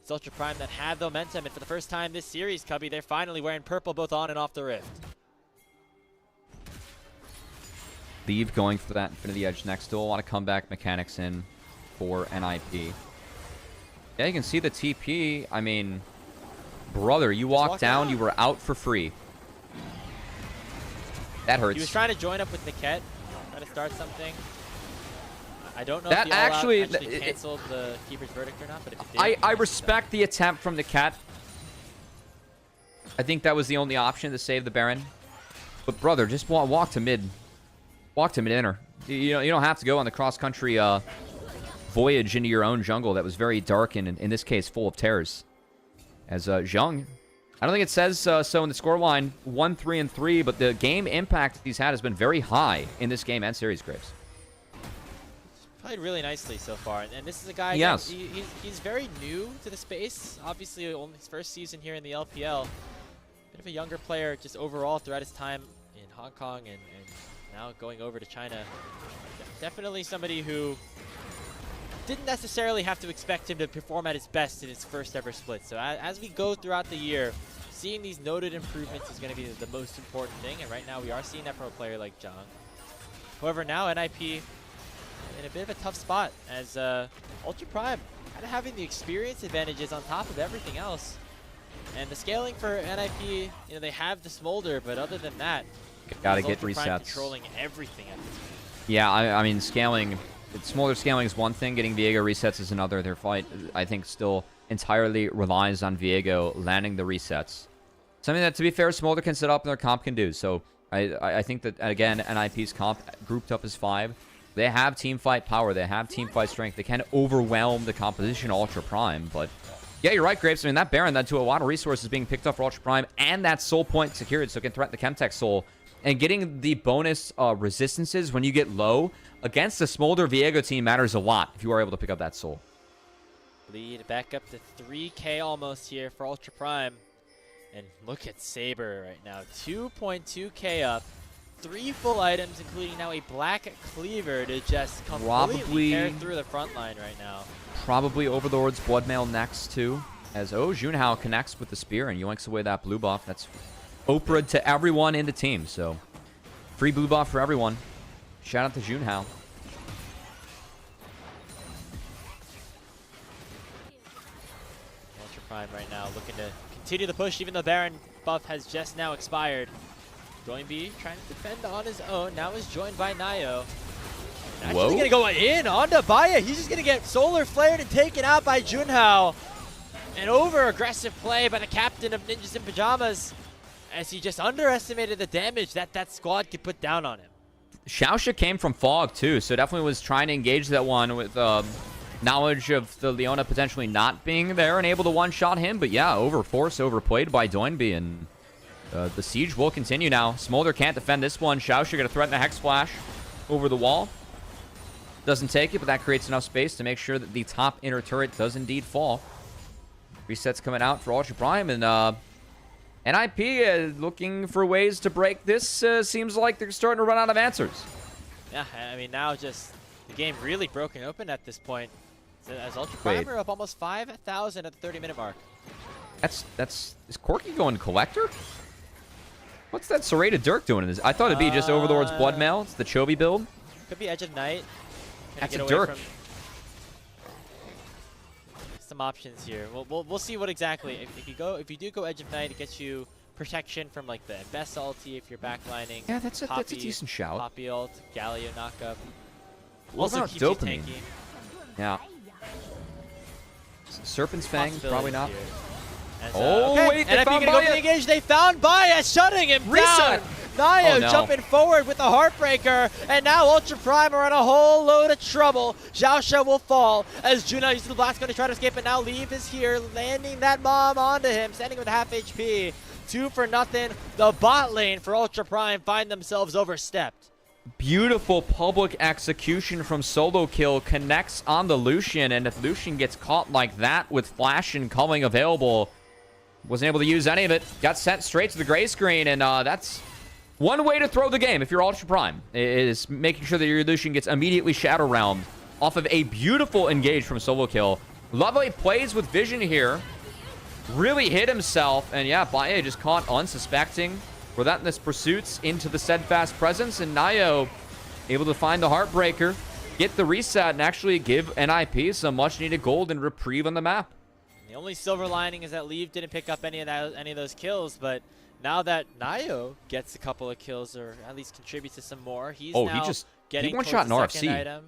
it's Ultra Prime that have the momentum, and for the first time this series, Cubby, they're finally wearing purple both on and off the Rift. Leave going for that Infinity Edge next. Still a lot of comeback mechanics in for NIP. Yeah, you can see the TP. I mean, brother, you walked down, you were out for free. That hurts. He was trying to join up with Niket, trying to start something. I don't know that if the actually canceled the Keeper's verdict or not, but if it did, I respect the attempt from Niket. I think that was the only option to save the Baron. But brother, just walk to mid. Walk to mid-inner. You don't have to go on the cross-country voyage into your own jungle that was very dark and, in this case, full of terrors. As Zhang, I don't think it says so in the scoreline, 1-3-3, but the game impact he's had has been very high in this game and series, Graves. Played really nicely so far, and this is a guy. Yes. He's very new to the space. Obviously, only his first season here in the LPL. Bit of a younger player, just overall throughout his time in Hong Kong and now going over to China. Definitely somebody who didn't necessarily have to expect him to perform at his best in his first ever split. So as we go throughout the year, seeing these noted improvements is going to be the most important thing. And right now we are seeing that from a player like Zhang. However, now NIP in a bit of a tough spot as Ultra Prime kind of having the experience advantages on top of everything else. And the scaling for NIP, they have the Smolder, but other than that, gotta get Ultra Prime resets. controlling everything at this point. Yeah, I mean, scaling, smaller scaling is one thing. Getting Viego resets is another. Their fight, I think, still entirely relies on Viego landing the resets. Something that, to be fair, Smolder can set up and their comp can do. So I think that, again, NIP's comp grouped up as 5 They have team fight power. They have team fight strength. They can overwhelm the composition of Ultra Prime. But yeah, you're right, Grapes. I mean, that Baron led to a lot of resources being picked up for Ultra Prime, and that soul point secured, so it can threaten the Chemtech soul. And getting the bonus resistances when you get low against the Smolder Viego team matters a lot if you are able to pick up that soul. Lead back up to 3K almost here for Ultra Prime. And look at Saber right now. 2.2K up. 3 full items, including now a black cleaver to just completely tear through the front line right now. Probably Overlord's Bloodmail next, too. As, Junhao connects with the spear and yoinks away that blue buff. That's Oprah to everyone in the team, so free blue buff for everyone. Shout out to Junhao. Ultra Prime right now looking to continue the push, even though Baron buff has just now expired. Doinb trying to defend on his own. Now is joined by Naiyou. Actually going to go in onto Baiye. He's just going to get solar flared and taken out by Junhao. An over-aggressive play by the captain of Ninjas in Pyjamas, as he just underestimated the damage that squad could put down on him. XiaoXia came from Fog, too, so definitely was trying to engage that one with knowledge of the Leona potentially not being there and able to one-shot him. But yeah, overforced, overplayed by Doinb, and the siege will continue now. Smolder can't defend this one. XiaoXia going to threaten a Hex Flash over the wall. Doesn't take it, but that creates enough space to make sure that the top inner turret does indeed fall. Resets coming out for Ultra Prime, and NIP looking for ways to break this. Seems like they're starting to run out of answers. Yeah, I mean, now just the game really broken open at this point. As Ultra Prime are up almost 5,000 at the 30-minute mark. Is Corky going Collector? What's that Serrated Dirk doing in this? I thought it'd be just Overlord's Bloodmail. It's the Chovy build. Could be Edge of Night. That's a Dirk. Some options here. We'll see what exactly. If you do go Edge of Night, it gets you protection from like the best ulti if you're backlining. Yeah, that's a decent shout. Poppy ult, Galio knockup. What Also about keeps you Dopamine? tanky. Yeah. Serpent's Fang, probably not. As, wait, they found Baiye. Go for the engage. They found Baiye, shutting him down. Naiyou jumping forward with the Heartbreaker, and now Ultra Prime are in a whole load of trouble. XiaoXia will fall as Junhao uses the blast, going to try to escape, but now Leave is here, landing that bomb onto him, sending him with half HP. 2 for nothing. The bot lane for Ultra Prime find themselves overstepped. Beautiful public execution from Solokill, connects on the Lucian, and if Lucian gets caught like that with Flash and Culling available, wasn't able to use any of it. Got sent straight to the gray screen, and that's one way to throw the game if you're Ultra Prime, is making sure that your Lucian gets immediately Shadow Realmed off of a beautiful engage from Solokill. Lovely plays with vision here. Really hit himself, and yeah, Baiye just caught unsuspecting. Relentless pursuits into the steadfast presence, and Naiyou able to find the Heartbreaker, get the reset, and actually give NIP some much-needed gold and reprieve on the map. The only silver lining is that Leave didn't pick up any of those kills, but now that Naiyou gets a couple of kills, or at least contributes to some more, he's now getting he one-shot in RFC.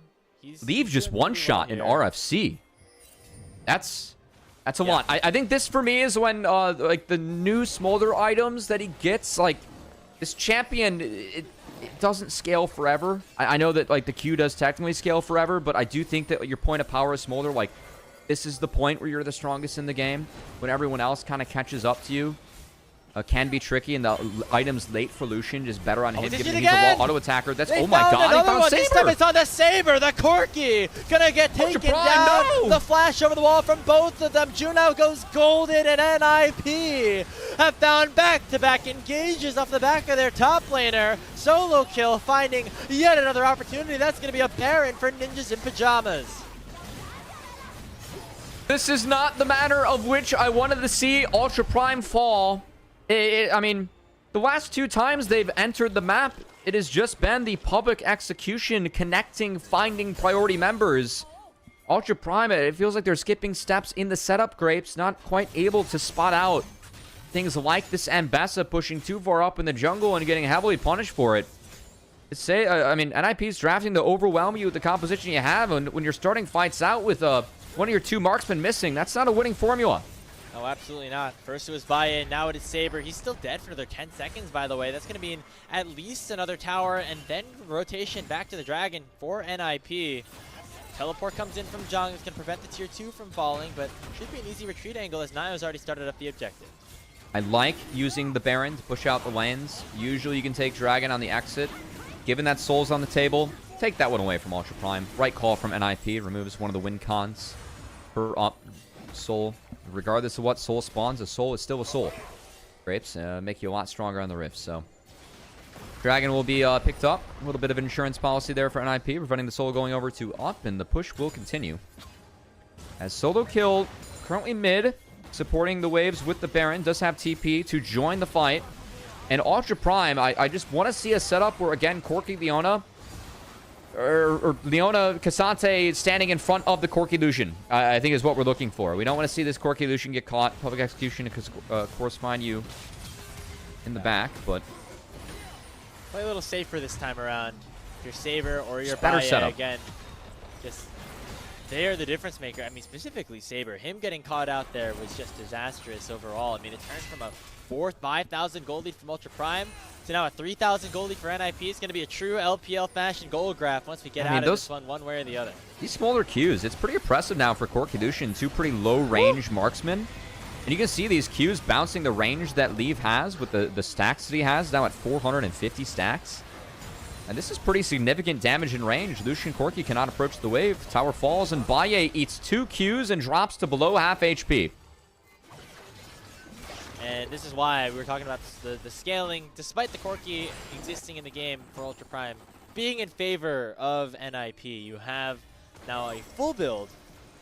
Leave just one-shot in RFC. That's a lot. I think this, for me, is when, like, the new Smolder items that he gets, like, this champion, it doesn't scale forever. I know that, like, the Q does technically scale forever, but I do think that your point of power is Smolder. Like, this is the point where you're the strongest in the game. When everyone else kind of catches up to you, can be tricky, and the items late for Lucian just better on him, given he's a raw auto attacker. That's, oh my god, he found Saber! This time it's on the Saber, the Corky! Gonna get taken down! No! The flash over the wall from both of them. Junhao goes golden, and NIP have found back-to-back engages off the back of their top laner. Solokill finding yet another opportunity. That's gonna be a Baron for Ninjas in Pyjamas. This is not the manner of which I wanted to see Ultra Prime fall. I mean, the last 2 times they've entered the map, it has just been the public execution, connecting, finding priority members. Ultra Prime, it feels like they're skipping steps in the setup, Grapes, not quite able to spot out things like this Ambessa pushing too far up in the jungle and getting heavily punished for it. I mean, NIP's drafting to overwhelm you with the composition you have, and when you're starting fights out with one of your 2 marksmen missing, that's not a winning formula. Oh, absolutely not. First it was Baiye, now it is Saber. He's still dead for another 10 seconds, by the way. That's going to mean at least another tower, and then rotation back to the Dragon for NIP. Teleport comes in from Jung. It's going to prevent the tier 2 from falling, but should be an easy retreat angle as Naiyou's already started up the objective. I like using the Baron to push out the lanes. Usually you can take Dragon on the exit. Given that Soul's on the table, take that one away from Ultra Prime. Right call from NIP. Removes one of the win cons for Soul. Regardless of what Soul spawns, a Soul is still a Soul. Grapes make you a lot stronger on the Rift, so... Dragon will be picked up. A little bit of insurance policy there for NIP, preventing the Soul going over to up, and the push will continue. As Solokill, currently mid, supporting the waves with the Baron, does have TP to join the fight. And Ultra Prime, I just want to see a setup where, again, Corki Leona... Or Leona Cassante standing in front of the Corki Lucian, I think is what we're looking for. We don't want to see this Corki Lucian get caught. Public execution, because, of course, find you in the back, but... Play a little safer this time around. If you're Saber or your better Baiye, setup. again, just... They are the difference maker. I mean, specifically Saber. Him getting caught out there was just disastrous overall. I mean, it turns from a 5,000 gold lead from Ultra Prime to now a 3,000 gold lead for NIP. It's going to be a true LPL fashion gold graph once we get out of this one way or the other. These smaller Qs, it's pretty impressive now for Corki Lucian. Two pretty low-range marksmen. And you can see these Qs bouncing the range that Leave has with the stacks that he has, now at 450 stacks. And this is pretty significant damage in range. Lucian Corki cannot approach the wave. Tower falls, and Baiye eats 2 Qs and drops to below half HP. And this is why we were talking about the scaling, despite the Corki existing in the game for Ultra Prime, being in favor of NIP. You have now a full build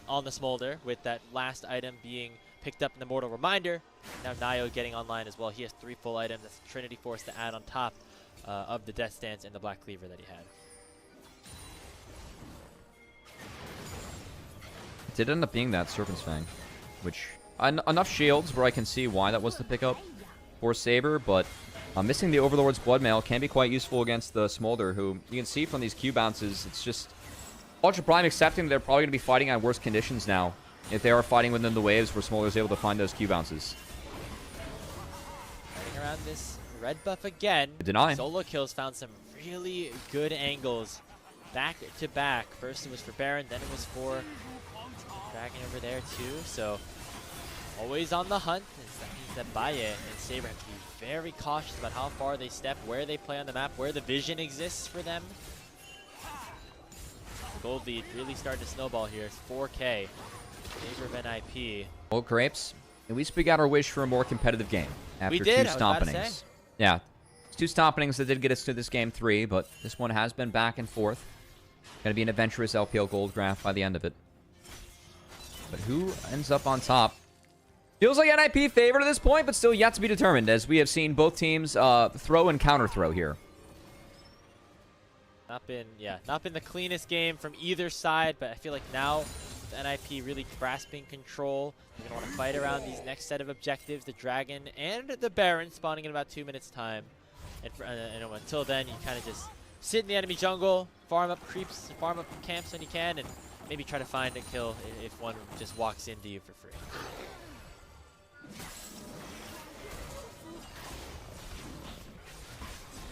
on the Smolder, with that last item being picked up in the Mortal Reminder. Now Naiyou getting online as well. He has 3 full items. That's Trinity Force to add on top of the Death Stance and the Black Cleaver that he had. It did end up being that Serpent's Fang, which... enough shields where I can see why that was the pickup for Saber, but missing the Overlord's Bloodmail can be quite useful against the Smolder, who you can see from these Q bounces, it's just Ultra Prime accepting that they're probably going to be fighting on worse conditions now if they are fighting within the waves where Smolder is able to find those Q bounces. Running around this red buff again. Deny. Solokill's found some really good angles back to back. First it was for Baron, then it was for Dragon over there too, so always on the hunt. That means that Baiye and Saber have to be very cautious about how far they step, where they play on the map, where the vision exists for them. The gold lead really started to snowball here. It's 4K. Favor of NIP. Well, Grapes, at least we got our wish for a more competitive game after we did. 2 stompings. Yeah, 2 stompings that did get us to this game 3, but this one has been back and forth. Going to be an adventurous LPL gold graph by the end of it. But who ends up on top? Feels like NIP favored at this point, but still yet to be determined, as we have seen both teams throw and counter throw here. Not been the cleanest game from either side, but I feel like now with NIP really grasping control, you're going to want to fight around these next set of objectives, the Dragon and the Baron spawning in about 2 minutes time. And until then, you kind of just sit in the enemy jungle, farm up creeps, farm up camps when you can, and maybe try to find a kill if one just walks into you for free.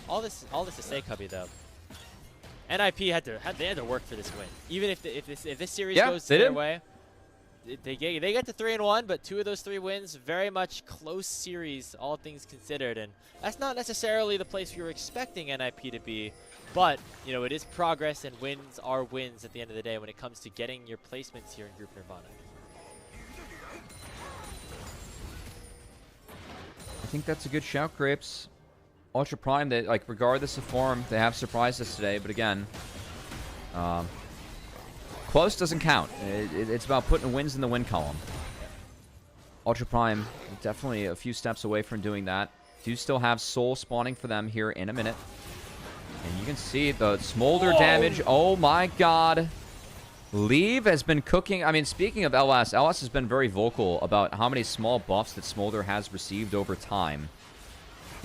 All this to say, Cubby, though, NIP had to work for this win. Even if this series goes their way, they get to 3-1, but 2 of those 3 wins, very much close series, all things considered, and that's not necessarily the place we were expecting NIP to be. But you know, it is progress, and wins are wins at the end of the day when it comes to getting your placements here in Group Nirvana. I think that's a good shout, Grapes. Ultra Prime, they, like, regardless of form, they have surprised us today, but again, close doesn't count. It's about putting wins in the win column. Ultra Prime, definitely a few steps away from doing that. Do still have Soul spawning for them here in a minute. And you can see the Smolder damage. Oh my god. Leave has been cooking. I mean, speaking of LS has been very vocal about how many small buffs that Smolder has received over time.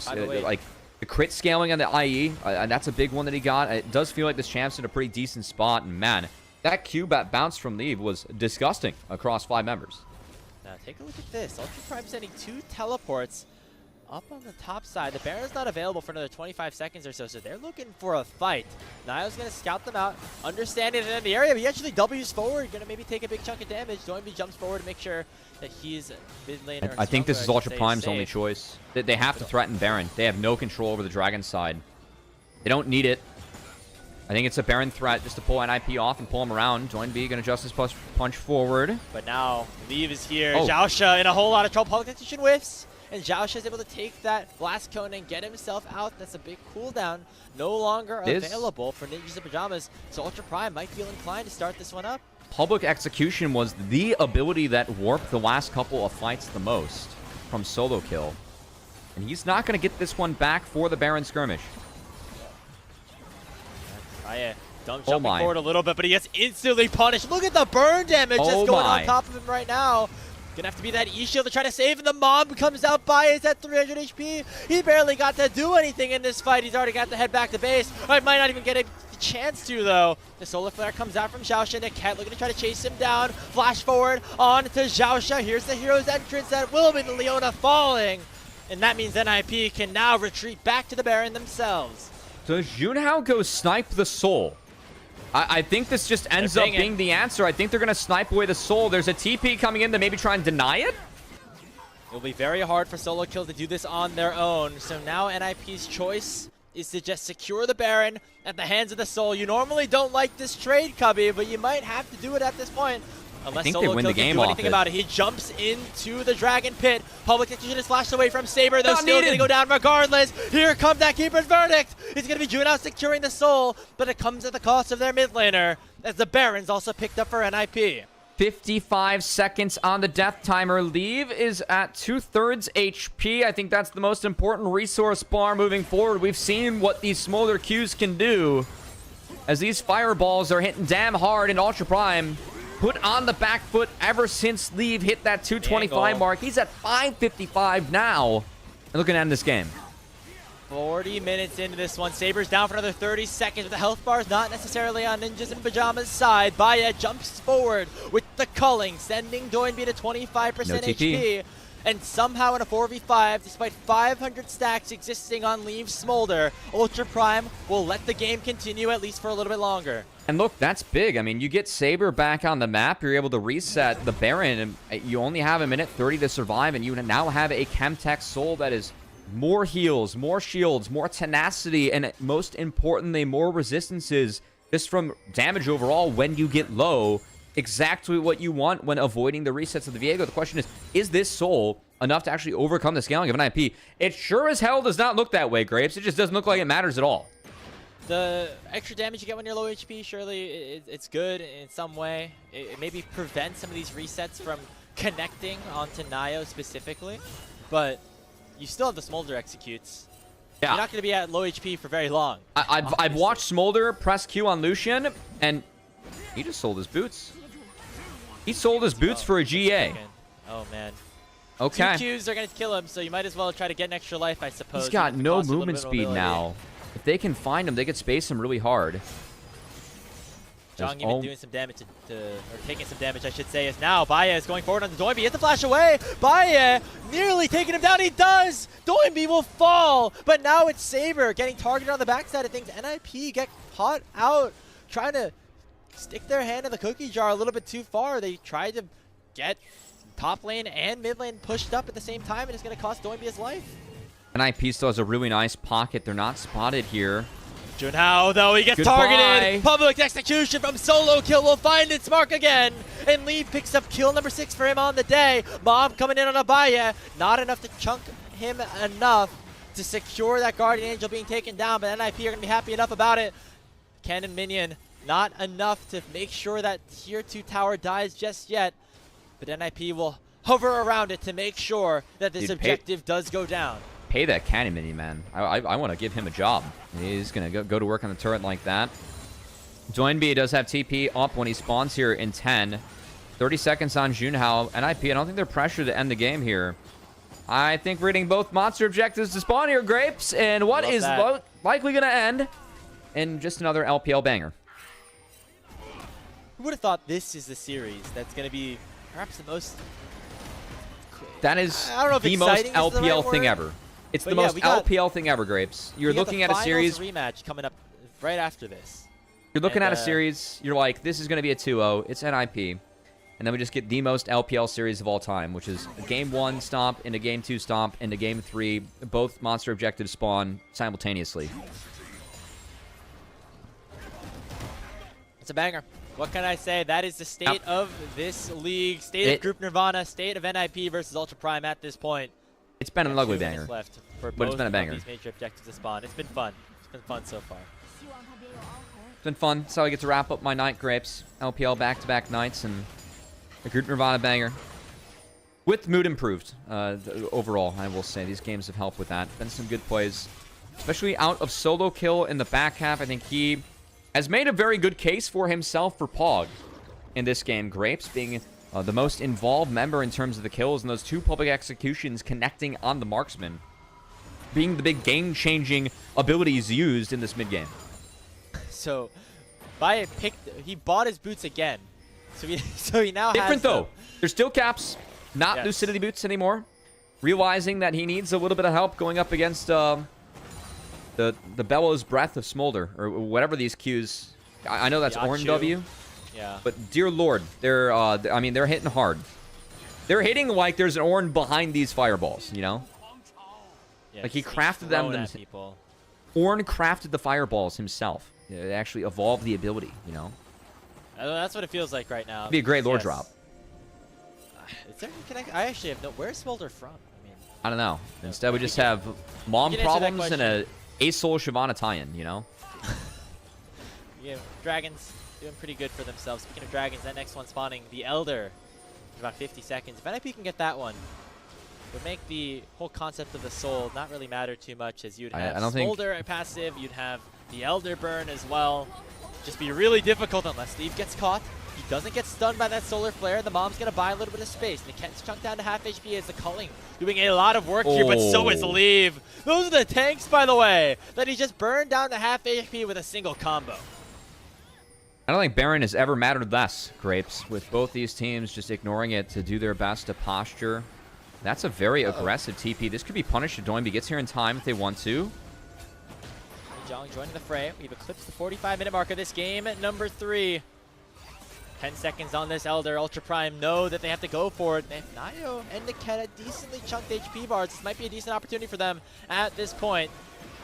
Like, the crit scaling on the IE, and that's a big one that he got. It does feel like this champ's in a pretty decent spot, and man, that Q bounce from Leave was disgusting across 5 members. Now take a look at this. Ultra Prime sending 2 teleports up on the top side. The Baron's not available for another 25 seconds or so, so they're looking for a fight. Naiyou's going to scout them out, understanding they're in the area, but he actually W's forward, going to maybe take a big chunk of damage. Doinb jumps forward to make sure that he's mid laner. I think this is Ultra Prime's only choice. They have to threaten Baron. They have no control over the Dragon side. They don't need it. I think it's a Baron threat just to pull NIP off and pull him around. Doinb going to adjust his punch forward. But now, Leave is here. Oh. XiaoXia in a whole lot of trouble. Public Execution whiffs. And XiaoXia is able to take that Blast Cone and get himself out. That's a big cooldown. No longer available for Ninjas in Pyjamas. So Ultra Prime might feel inclined to start this one up. Public Execution was the ability that warped the last couple of fights the most from Solokill. And he's not going to get this one back for the Baron skirmish. Baiye jumping forward a little bit, but he gets instantly punished. Look at the burn damage that's going on top of him right now. Gonna have to be that E-shield to try to save, and the mob comes out. Baiye is at 300 HP. He barely got to do anything in this fight. He's already got to head back to base. I might not even get a chance to, though. The Solar Flare comes out from XiaoXia. Niket looking to try to chase him down. Flash forward on to XiaoXia. Here's the hero's entrance. That will be the Leona falling. And that means NIP can now retreat back to the Baron themselves. Does Junhao go snipe the soul? I think this just ends up being the answer. I think they're going to snipe away the soul. There's a TP coming in to maybe try and deny it. It'll be very hard for Solokill to do this on their own. So now NIP's choice is to just secure the Baron at the hands of the soul. You normally don't like this trade, Cubby, but you might have to do it at this point. Unless Solokill can do anything about it. He jumps into the Dragon Pit. Public Execution is flashed away from Saber. They're still going to go down regardless. Here comes that Keeper's Verdict. It's going to be Junhao securing the soul, but it comes at the cost of their mid laner, as the Baron's also picked up for NIP. 55 seconds on the death timer. Leave is at 2/3 HP. I think that's the most important resource bar moving forward. We've seen what these Smolder Qs can do, as these fireballs are hitting damn hard in Ultra Prime. Put on the back foot ever since Leave hit that 225 mark. He's at 555 now. And looking to end this game. 40 minutes into this one. Saber's down for another 30 seconds, but the health bar is not necessarily on Ninjas in Pyjamas' side. Baiye jumps forward with the culling, sending Doinb to 25% HP. And somehow in a 4v5, despite 500 stacks existing on Leave's Smolder, Ultra Prime will let the game continue at least for a little bit longer. And look, that's big. I mean, you get Saber back on the map. You're able to reset the Baron. And you only have a minute 30 to survive, and you now have a Chemtech Soul that is more heals, more shields, more tenacity, and most importantly, more resistances just from damage overall when you get low. Exactly what you want when avoiding the resets of the Viego. The question is this Soul enough to actually overcome the scaling of NIP? It sure as hell does not look that way, Grapes. It just doesn't look like it matters at all. The extra damage you get when you're low HP, surely it's good in some way. It maybe prevents some of these resets from connecting onto Naiyou specifically, but you still have the Smolder executes. Yeah. You're not going to be at low HP for very long. I've watched Smolder press Q on Lucian, and he just sold his boots. He sold his boots for a GA. Oh, man. Okay. 2 Qs are going to kill him, so you might as well try to get an extra life, I suppose. He's got no movement speed now. If they can find him, they could space him really hard. Zhang even doing some damage or taking some damage, I should say, is now Baiye is going forward on the Doinb. He has to flash away. Baiye nearly taking him down. He does. Doinb will fall, but now it's Saber getting targeted on the backside of things. NIP get caught out, trying to stick their hand in the cookie jar a little bit too far. They tried to get top lane and mid lane pushed up at the same time, and it's going to cost Doinb his life. NIP still has a really nice pocket. They're not spotted here. Junhao, though, he gets targeted. Public Execution from Solokill will find its mark again. And Leave picks up kill number 6 for him on the day. Mob coming in on a Baiye. Not enough to chunk him enough to secure that Guardian Angel being taken down, but NIP are going to be happy enough about it. Cannon Minion, not enough to make sure that Tier 2 tower dies just yet. But NIP will hover around it to make sure that this objective does go down. Pay that Cannon Minion, man. I want to give him a job. He's going to go to work on the turret like that. Doinb does have TP up when he spawns here in 10. 30 seconds on Junhao. NIP, I don't think they're pressured to end the game here. I think we're getting both monster objectives to spawn here, Grapes. And what is likely going to end in just another LPL banger. Who would have thought this is the series that's going to be perhaps the most That is I don't know if the most exciting is the right LPL thing word, ever. It's but the yeah, most we got- LPL thing ever, Grapes. You're We got looking the at a finals series. rematch coming up right after this. You're looking And, at a series. You're like, this is going to be a 2-0. It's NIP. And then we just get the most LPL series of all time, which is a Game 1 stomp into Game 2 stomp into Game 3. Both monster objectives spawn simultaneously. It's a banger. What can I say? That is the state of this league, state of Group Nirvana, state of NIP versus Ultra Prime at this point. It's been an ugly 2 minutes banger. left for But it's been a both banger. of these major objectives to spawn. It's been fun. It's been fun so far. It's been fun. That's how I get to wrap up my night, Grapes. LPL back-to-back nights and a Group Nirvana banger. With mood improved, overall, I will say. These games have helped with that. Been some good plays. Especially out of Solokill in the back half. I think he has made a very good case for himself for Pog in this game. Grapes being the most involved member in terms of the kills and those 2 public executions connecting on the marksman. Being the big game-changing abilities used in this mid-game. So, Baiye he bought his boots again. So he now Different has though. There's still caps, not Yes. Lucidity boots anymore. Realizing that he needs a little bit of help going up against the Bellows Breath of Smolder, or whatever these Qs. I know that's Orange Yachu. W, Yeah. but dear Lord, I mean, they're hitting hard. They're hitting like there's an Orange behind these fireballs, you know? Yeah, Like he just crafted them. throwing at people. Orn crafted the fireballs himself. It actually evolved the ability, you know? That's what it feels like right now. It'd be a great lore Yes. drop. Is there any I actually have no. Where's Smolder from? I mean, I don't know. Instead, we just have mom we can answer that problems and a Asol Shyvana tie-in, you know? yeah, Dragons doing pretty good for themselves. Speaking of Dragons, that next one spawning, the Elder, in about 50 seconds. If NIP can get that one, would make the whole concept of the soul not really matter too much, as you'd have I don't think- Smolder passive, you'd have the Elder burn as well. Just be really difficult unless Steve gets caught. He doesn't get stunned by that solar flare. The mom's going to buy a little bit of space. Niket's chunked down to half HP as the culling doing a lot of work here, but so is Oh. Leave. Those are the tanks, by the way, that he just burned down to half HP with a single combo. I don't think Baron has ever mattered less, Grapes, with both these teams just ignoring it to do their best to posture. That's a very aggressive TP. This could be punished if Doinb gets here in time if they want to. Jong joining the fray. We've eclipsed the 45-minute mark of this game at number 3. 10 seconds on this Elder. Ultra Prime know that they have to go for it. And Naiyou and Niket at decently chunked HP bars. This might be a decent opportunity for them at this point.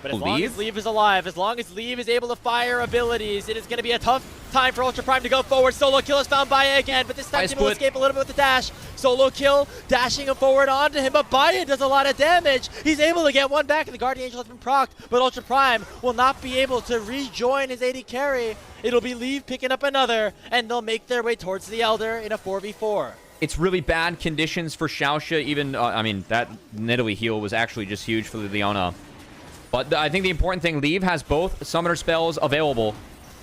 But as long as Leave is alive, as long as Leave is able to fire abilities, it is going to be a tough time for Ultra Prime to go forward. Solokill has found Baiye again, but this time he will escape a little bit with the dash. Solokill dashing him forward onto him, but Baiye does a lot of damage. He's able to get one back, and the Guardian Angel has been procced, but Ultra Prime will not be able to rejoin his AD carry. It'll be Leave picking up another, and they'll make their way towards the Elder in a 4v4. It's really bad conditions for XiaoXia. Even, I mean, that Nidalee heal was actually just huge for Leona. But I think the important thing, Leave has both summoner spells available.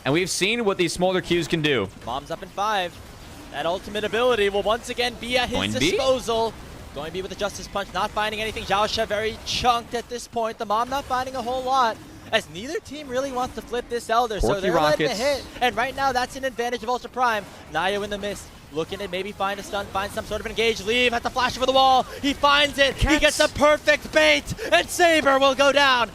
And we've seen what these Smolder Qs can do. Mom's up in 5. That ultimate ability will once again be at his disposal. Doinb with the Justice Punch, not finding anything. XiaoXia very chunked at this point. The Mom not finding a whole lot, as neither team really wants to flip this Elder. So they're letting it hit. And right now, that's an advantage of Ultra Prime. Naiyou in the mist, looking to maybe find a stun, find some sort of engage. Leave at the flash over the wall. He finds it. He gets a perfect bait, and Saber will go down.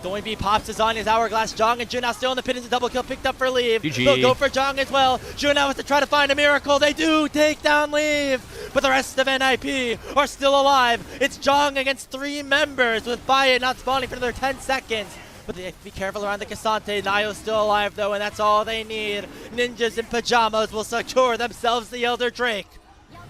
Doinb pops his on his Hourglass. Jong and Junhao still in the pit. It's a double kill picked up for Leave. GG. They'll go for Jong as well. Junhao has to try to find a miracle. They do take down Leave, but the rest of NIP are still alive. It's Jong against 3 members, with Baiye not spawning for another 10 seconds. But they have to be careful around the Cassante. Naiyou's still alive though, and that's all they need. Ninjas in Pyjamas will secure themselves the Elder Drake.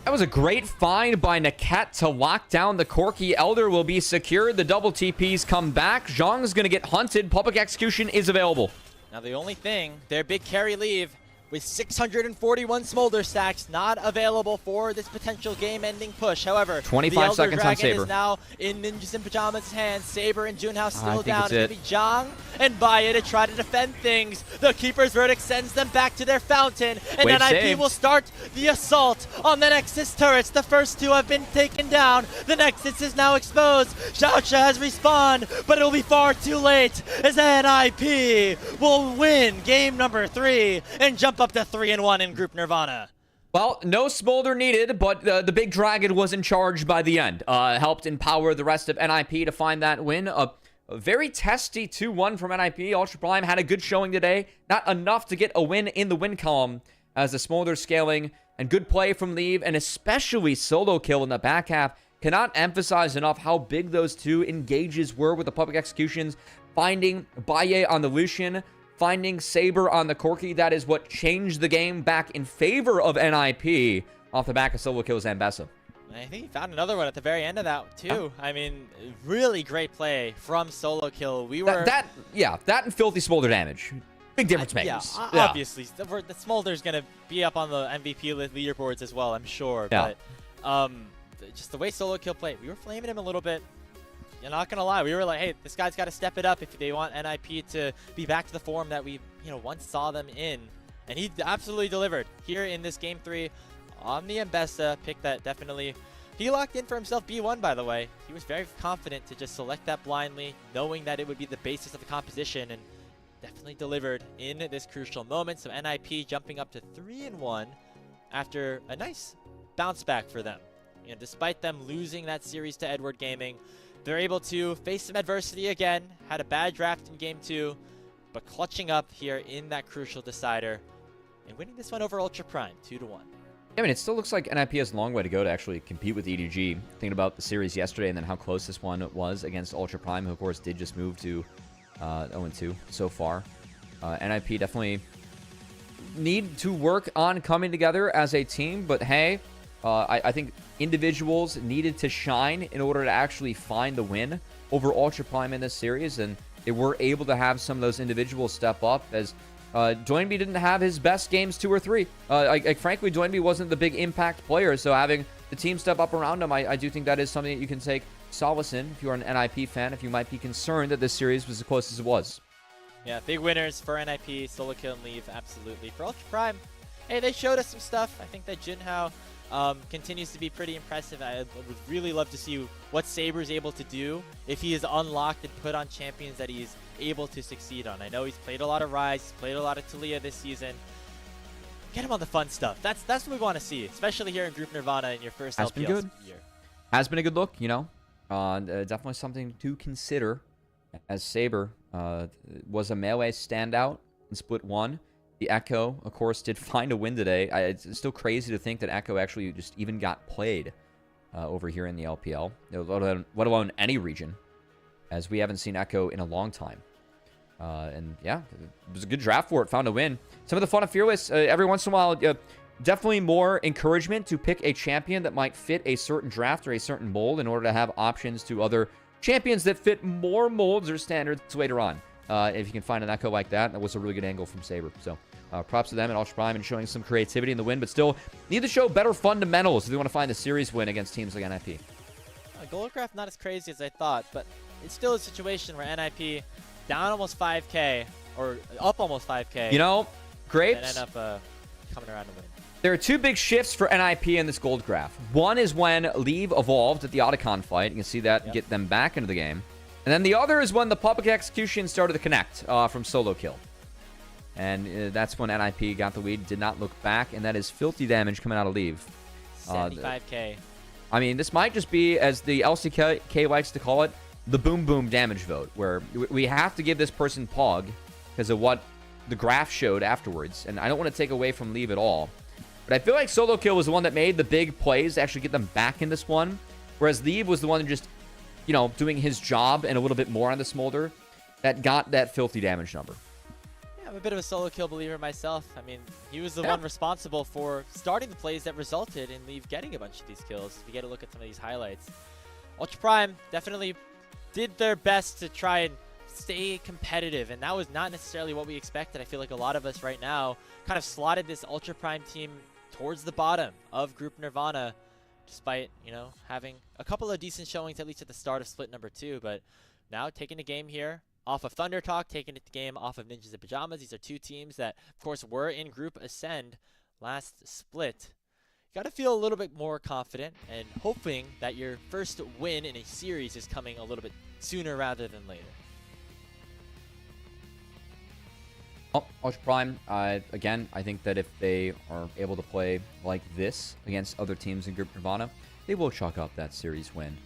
That was a great find by Niket to lock down the Corki. Elder will be secured. The double TPs come back. Zhang's going to get hunted. Public execution is available. Now the only thing, their big carry Leave with 641 Smolder stacks not available for this potential game-ending push. However, 25 the Elder seconds on Dragon Saber. is now in Ninjas in Pyjamas' hands. Saber and Junhao still think down. it's It's going to be Jong and Baiye to try to defend things. The Keeper's Verdict sends them back to their fountain, and Wave NIP saved. will start the assault on the Nexus turrets. The first 2 have been taken down. The Nexus is now exposed. XiaoXia has respawned, but it will be far too late, as NIP will win game number 3 and jump up to 3-1 in Group Nirvana. Well, no Smolder needed, but the big dragon was in charge by the end. Helped empower the rest of NIP to find that win. A very testy 2-1 from NIP. Ultra Prime had a good showing today. Not enough to get a win in the win column as the Smolder scaling and good play from Leave, and especially Solokill in the back half. Cannot emphasize enough how big those two engages were with the public executions. Finding Baiye on the Lucian, finding Saber on the Corki. That is what changed the game back in favor of NIP off the back of Solokill's Ambessa. I think he found another one at the very end of that, too. I mean, really great play from Solokill. We were... That and filthy Smolder damage. Big difference makers. Obviously. The Smolder's going to be up on the MVP leaderboards as well, I'm sure. Yeah. But just the way Solokill played, we were flaming him a little bit. You're not gonna lie, we were like, hey, this guy's got to step it up if they want NIP to be back to the form that we, once saw them in. And he absolutely delivered here in this game 3 on the Ambessa pick that definitely. He locked in for himself B1, by the way. He was very confident to just select that blindly, knowing that it would be the basis of the composition, and definitely delivered in this crucial moment. So NIP jumping up to 3-1 after a nice bounce back for them. Despite them losing that series to Edward Gaming, they're able to face some adversity again. Had a bad draft in game 2, but clutching up here in that crucial decider and winning this one over Ultra Prime 2-1. I mean, it still looks like NIP has a long way to go to actually compete with EDG. Thinking about the series yesterday and then how close this one was against Ultra Prime, who of course did just move to 0-2 so far. NIP definitely need to work on coming together as a team, but hey, I think individuals needed to shine in order to actually find the win over Ultra Prime in this series, and they were able to have some of those individuals step up, as Doinb didn't have his best games 2 or 3. Frankly, Doinb wasn't the big impact player, so having the team step up around him, I do think that is something that you can take solace in if you're an NIP fan, if you might be concerned that this series was as close as it was. Yeah, big winners for NIP, Solokill and Leave, absolutely. For Ultra Prime, hey, they showed us some stuff. I think that Junhao continues to be pretty impressive. I would really love to see what Saber's able to do if he is unlocked and put on champions that he's able to succeed on. I know he's played a lot of Rise, he's played a lot of Talia this season. Get him on the fun stuff. That's what we want to see, especially here in Group Nirvana in your first LPL year. Has been a good look, definitely something to consider, as Saber was a melee standout in Split 1. The Echo, of course, did find a win today. It's still crazy to think that Echo actually just even got played over here in the LPL, let alone any region, as we haven't seen Echo in a long time. And yeah, it was a good draft for it. Found a win. Some of the fun of Fearless, every once in a while, definitely more encouragement to pick a champion that might fit a certain draft or a certain mold in order to have options to other champions that fit more molds or standards later on. If you can find an Echo like that, that was a really good angle from Saber. So props to them and Ultra Prime and showing some creativity in the win, but still need to show better fundamentals if they want to find the series win against teams like NIP. Goldcraft not as crazy as I thought, but it's still a situation where NIP down almost 5K, or up almost 5K. Grapes, and end up coming around to win. There are 2 big shifts for NIP in this gold graph. One is when Leave evolved at the Otacon fight. You can see that get them back into the game. And then the other is when the public execution started to connect from Solokill. And that's when NIP got the lead, did not look back, and that is filthy damage coming out of Leave. 75K. I mean, this might just be, as the LCK likes to call it, the boom boom damage vote, where we have to give this person Pog because of what the graph showed afterwards. And I don't want to take away from Leave at all. But I feel like Solokill was the one that made the big plays to actually get them back in this one, whereas Leave was the one that just, doing his job and a little bit more on the Smolder that got that filthy damage number. I'm a bit of a Solokill believer myself. I mean, he was the one responsible for starting the plays that resulted in Leave getting a bunch of these kills. If you get a look at some of these highlights. Ultra Prime definitely did their best to try and stay competitive, and that was not necessarily what we expected. I feel like a lot of us right now kind of slotted this Ultra Prime team towards the bottom of Group Nirvana, despite, having a couple of decent showings, at least at the start of split number 2. But now taking the game here off of Thunder Talk, taking the game off of Ninjas and Pyjamas. These are 2 teams that, of course, were in Group Ascend last split. You got to feel a little bit more confident and hoping that your first win in a series is coming a little bit sooner rather than later. Oh, Ultra Prime, again, I think that if they are able to play like this against other teams in Group Nirvana, they will chalk up that series win.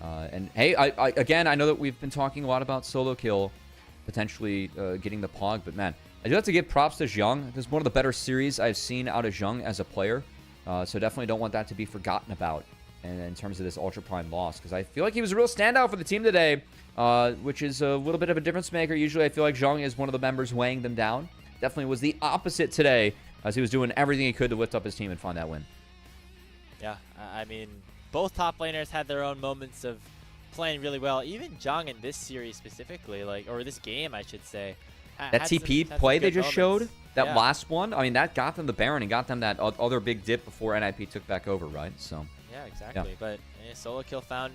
And hey, again, I know that we've been talking a lot about Solokill potentially getting the Pog, but man, I do have to give props to Zhang. This is one of the better series I've seen out of Zhang as a player. So definitely don't want that to be forgotten about in terms of this Ultra Prime loss, because I feel like he was a real standout for the team today, which is a little bit of a difference maker. Usually I feel like Zhang is one of the members weighing them down. Definitely was the opposite today, as he was doing everything he could to lift up his team and find that win. Yeah, I mean, both top laners had their own moments of playing really well. Even Zhang in this series specifically, or this game, I should say. That TP play they just showed, that yeah. last one, I mean, that got them the Baron and got them that other big dip before NIP took back over, right? So. Yeah, exactly. Yeah. But Solokill found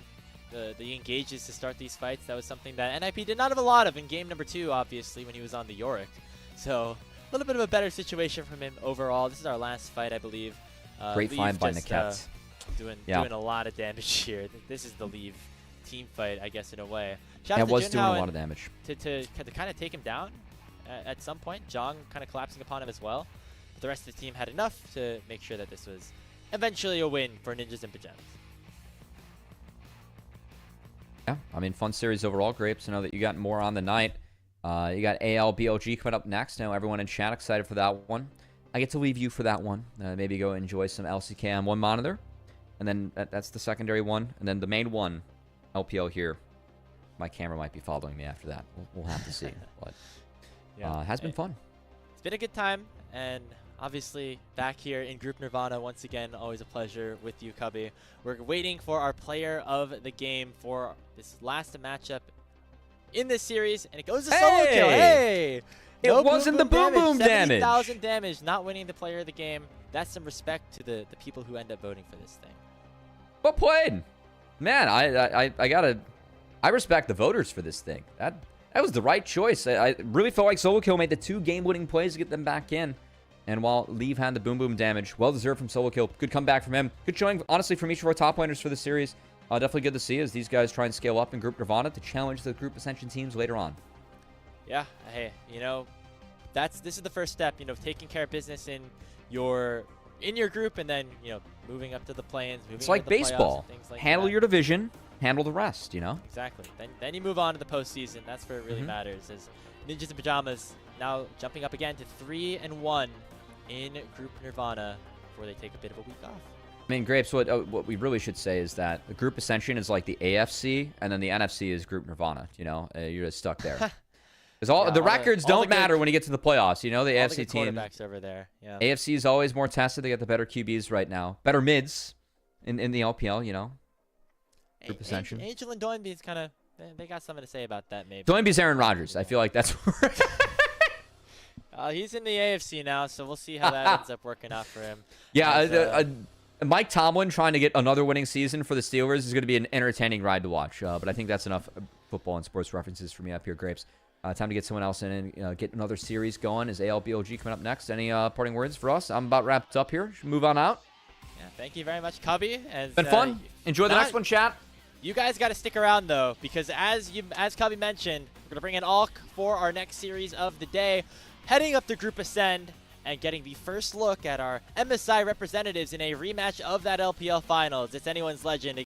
the engages to start these fights. That was something that NIP did not have a lot of in game number 2, obviously, when he was on the Yorick. So a little bit of a better situation from him overall. This is our last fight, I believe. Great find by Niket. Doing a lot of damage here. This is the Leave team fight, I guess, in a way. Yeah, it was doing a lot of damage. To kind of take him down at some point. Zhang kind of collapsing upon him as well. But the rest of the team had enough to make sure that this was eventually a win for Ninjas in Pyjamas. Yeah, I mean, fun series overall, Grapes. I know that you got more on the night. You got ALBLG coming up next. I know everyone in chat excited for that one. I get to leave you for that one. Maybe go enjoy some LCK on one monitor. And then that's the secondary one. And then the main one, LPL here. My camera might be following me after that. We'll have to see. But yeah, has been fun. It's been a good time. And obviously, back here in Group Nirvana, once again, always a pleasure with you, Cubby. We're waiting for our player of the game for this last matchup in this series, and it goes to Solokill. Hey! It wasn't the boom boom damage. 70,000 damage, not winning the player of the game. That's some respect to the people who end up voting for this thing. Well played. Man, I respect the voters for this thing. That was the right choice. I really felt like Solokill made the 2 game-winning plays to get them back in. And while Leave had the boom boom damage, well-deserved from Solokill. Good comeback from him. Good showing, honestly, from each of our top laners for the series. Definitely good to see as these guys try and scale up in Group Nirvana to challenge the Group Ascension teams later on. Yeah, hey, this is the first step, taking care of business in your group, and then, moving up to the play-ins. It's like baseball. Handle your division, handle the rest, Exactly. Then you move on to the postseason. That's where it really matters. As Ninjas in Pyjamas now jumping up again to 3-1 in Group Nirvana before they take a bit of a week off. I mean, Grapes, what we really should say is that the Group Ascension is like the AFC, and then the NFC is Group Nirvana. You're just stuck there. Because the records don't matter when you get to the playoffs. The AFC team. Quarterbacks over there. Yeah. AFC is always more tested. They got the better QBs right now, better mids in the LPL. Group Ascension. Angel and Doinb is kind of they got something to say about that maybe. Doinb's Aaron Rodgers. I feel like that's where. He's in the AFC now, so we'll see how that ends up working out for him. Yeah, Mike Tomlin trying to get another winning season for the Steelers is going to be an entertaining ride to watch. But I think that's enough football and sports references for me up here, Grapes. Time to get someone else in and get another series going. Is ALBLG coming up next? Any parting words for us? I'm about wrapped up here. Should move on out. Yeah, thank you very much, Cubby. Been fun. Enjoy the next one, chat. You guys got to stick around, though, because as Cubby mentioned, we're going to bring in Alk for our next series of the day, heading up to Group Ascend and getting the first look at our MSI representatives in a rematch of that LPL Finals. It's anyone's legend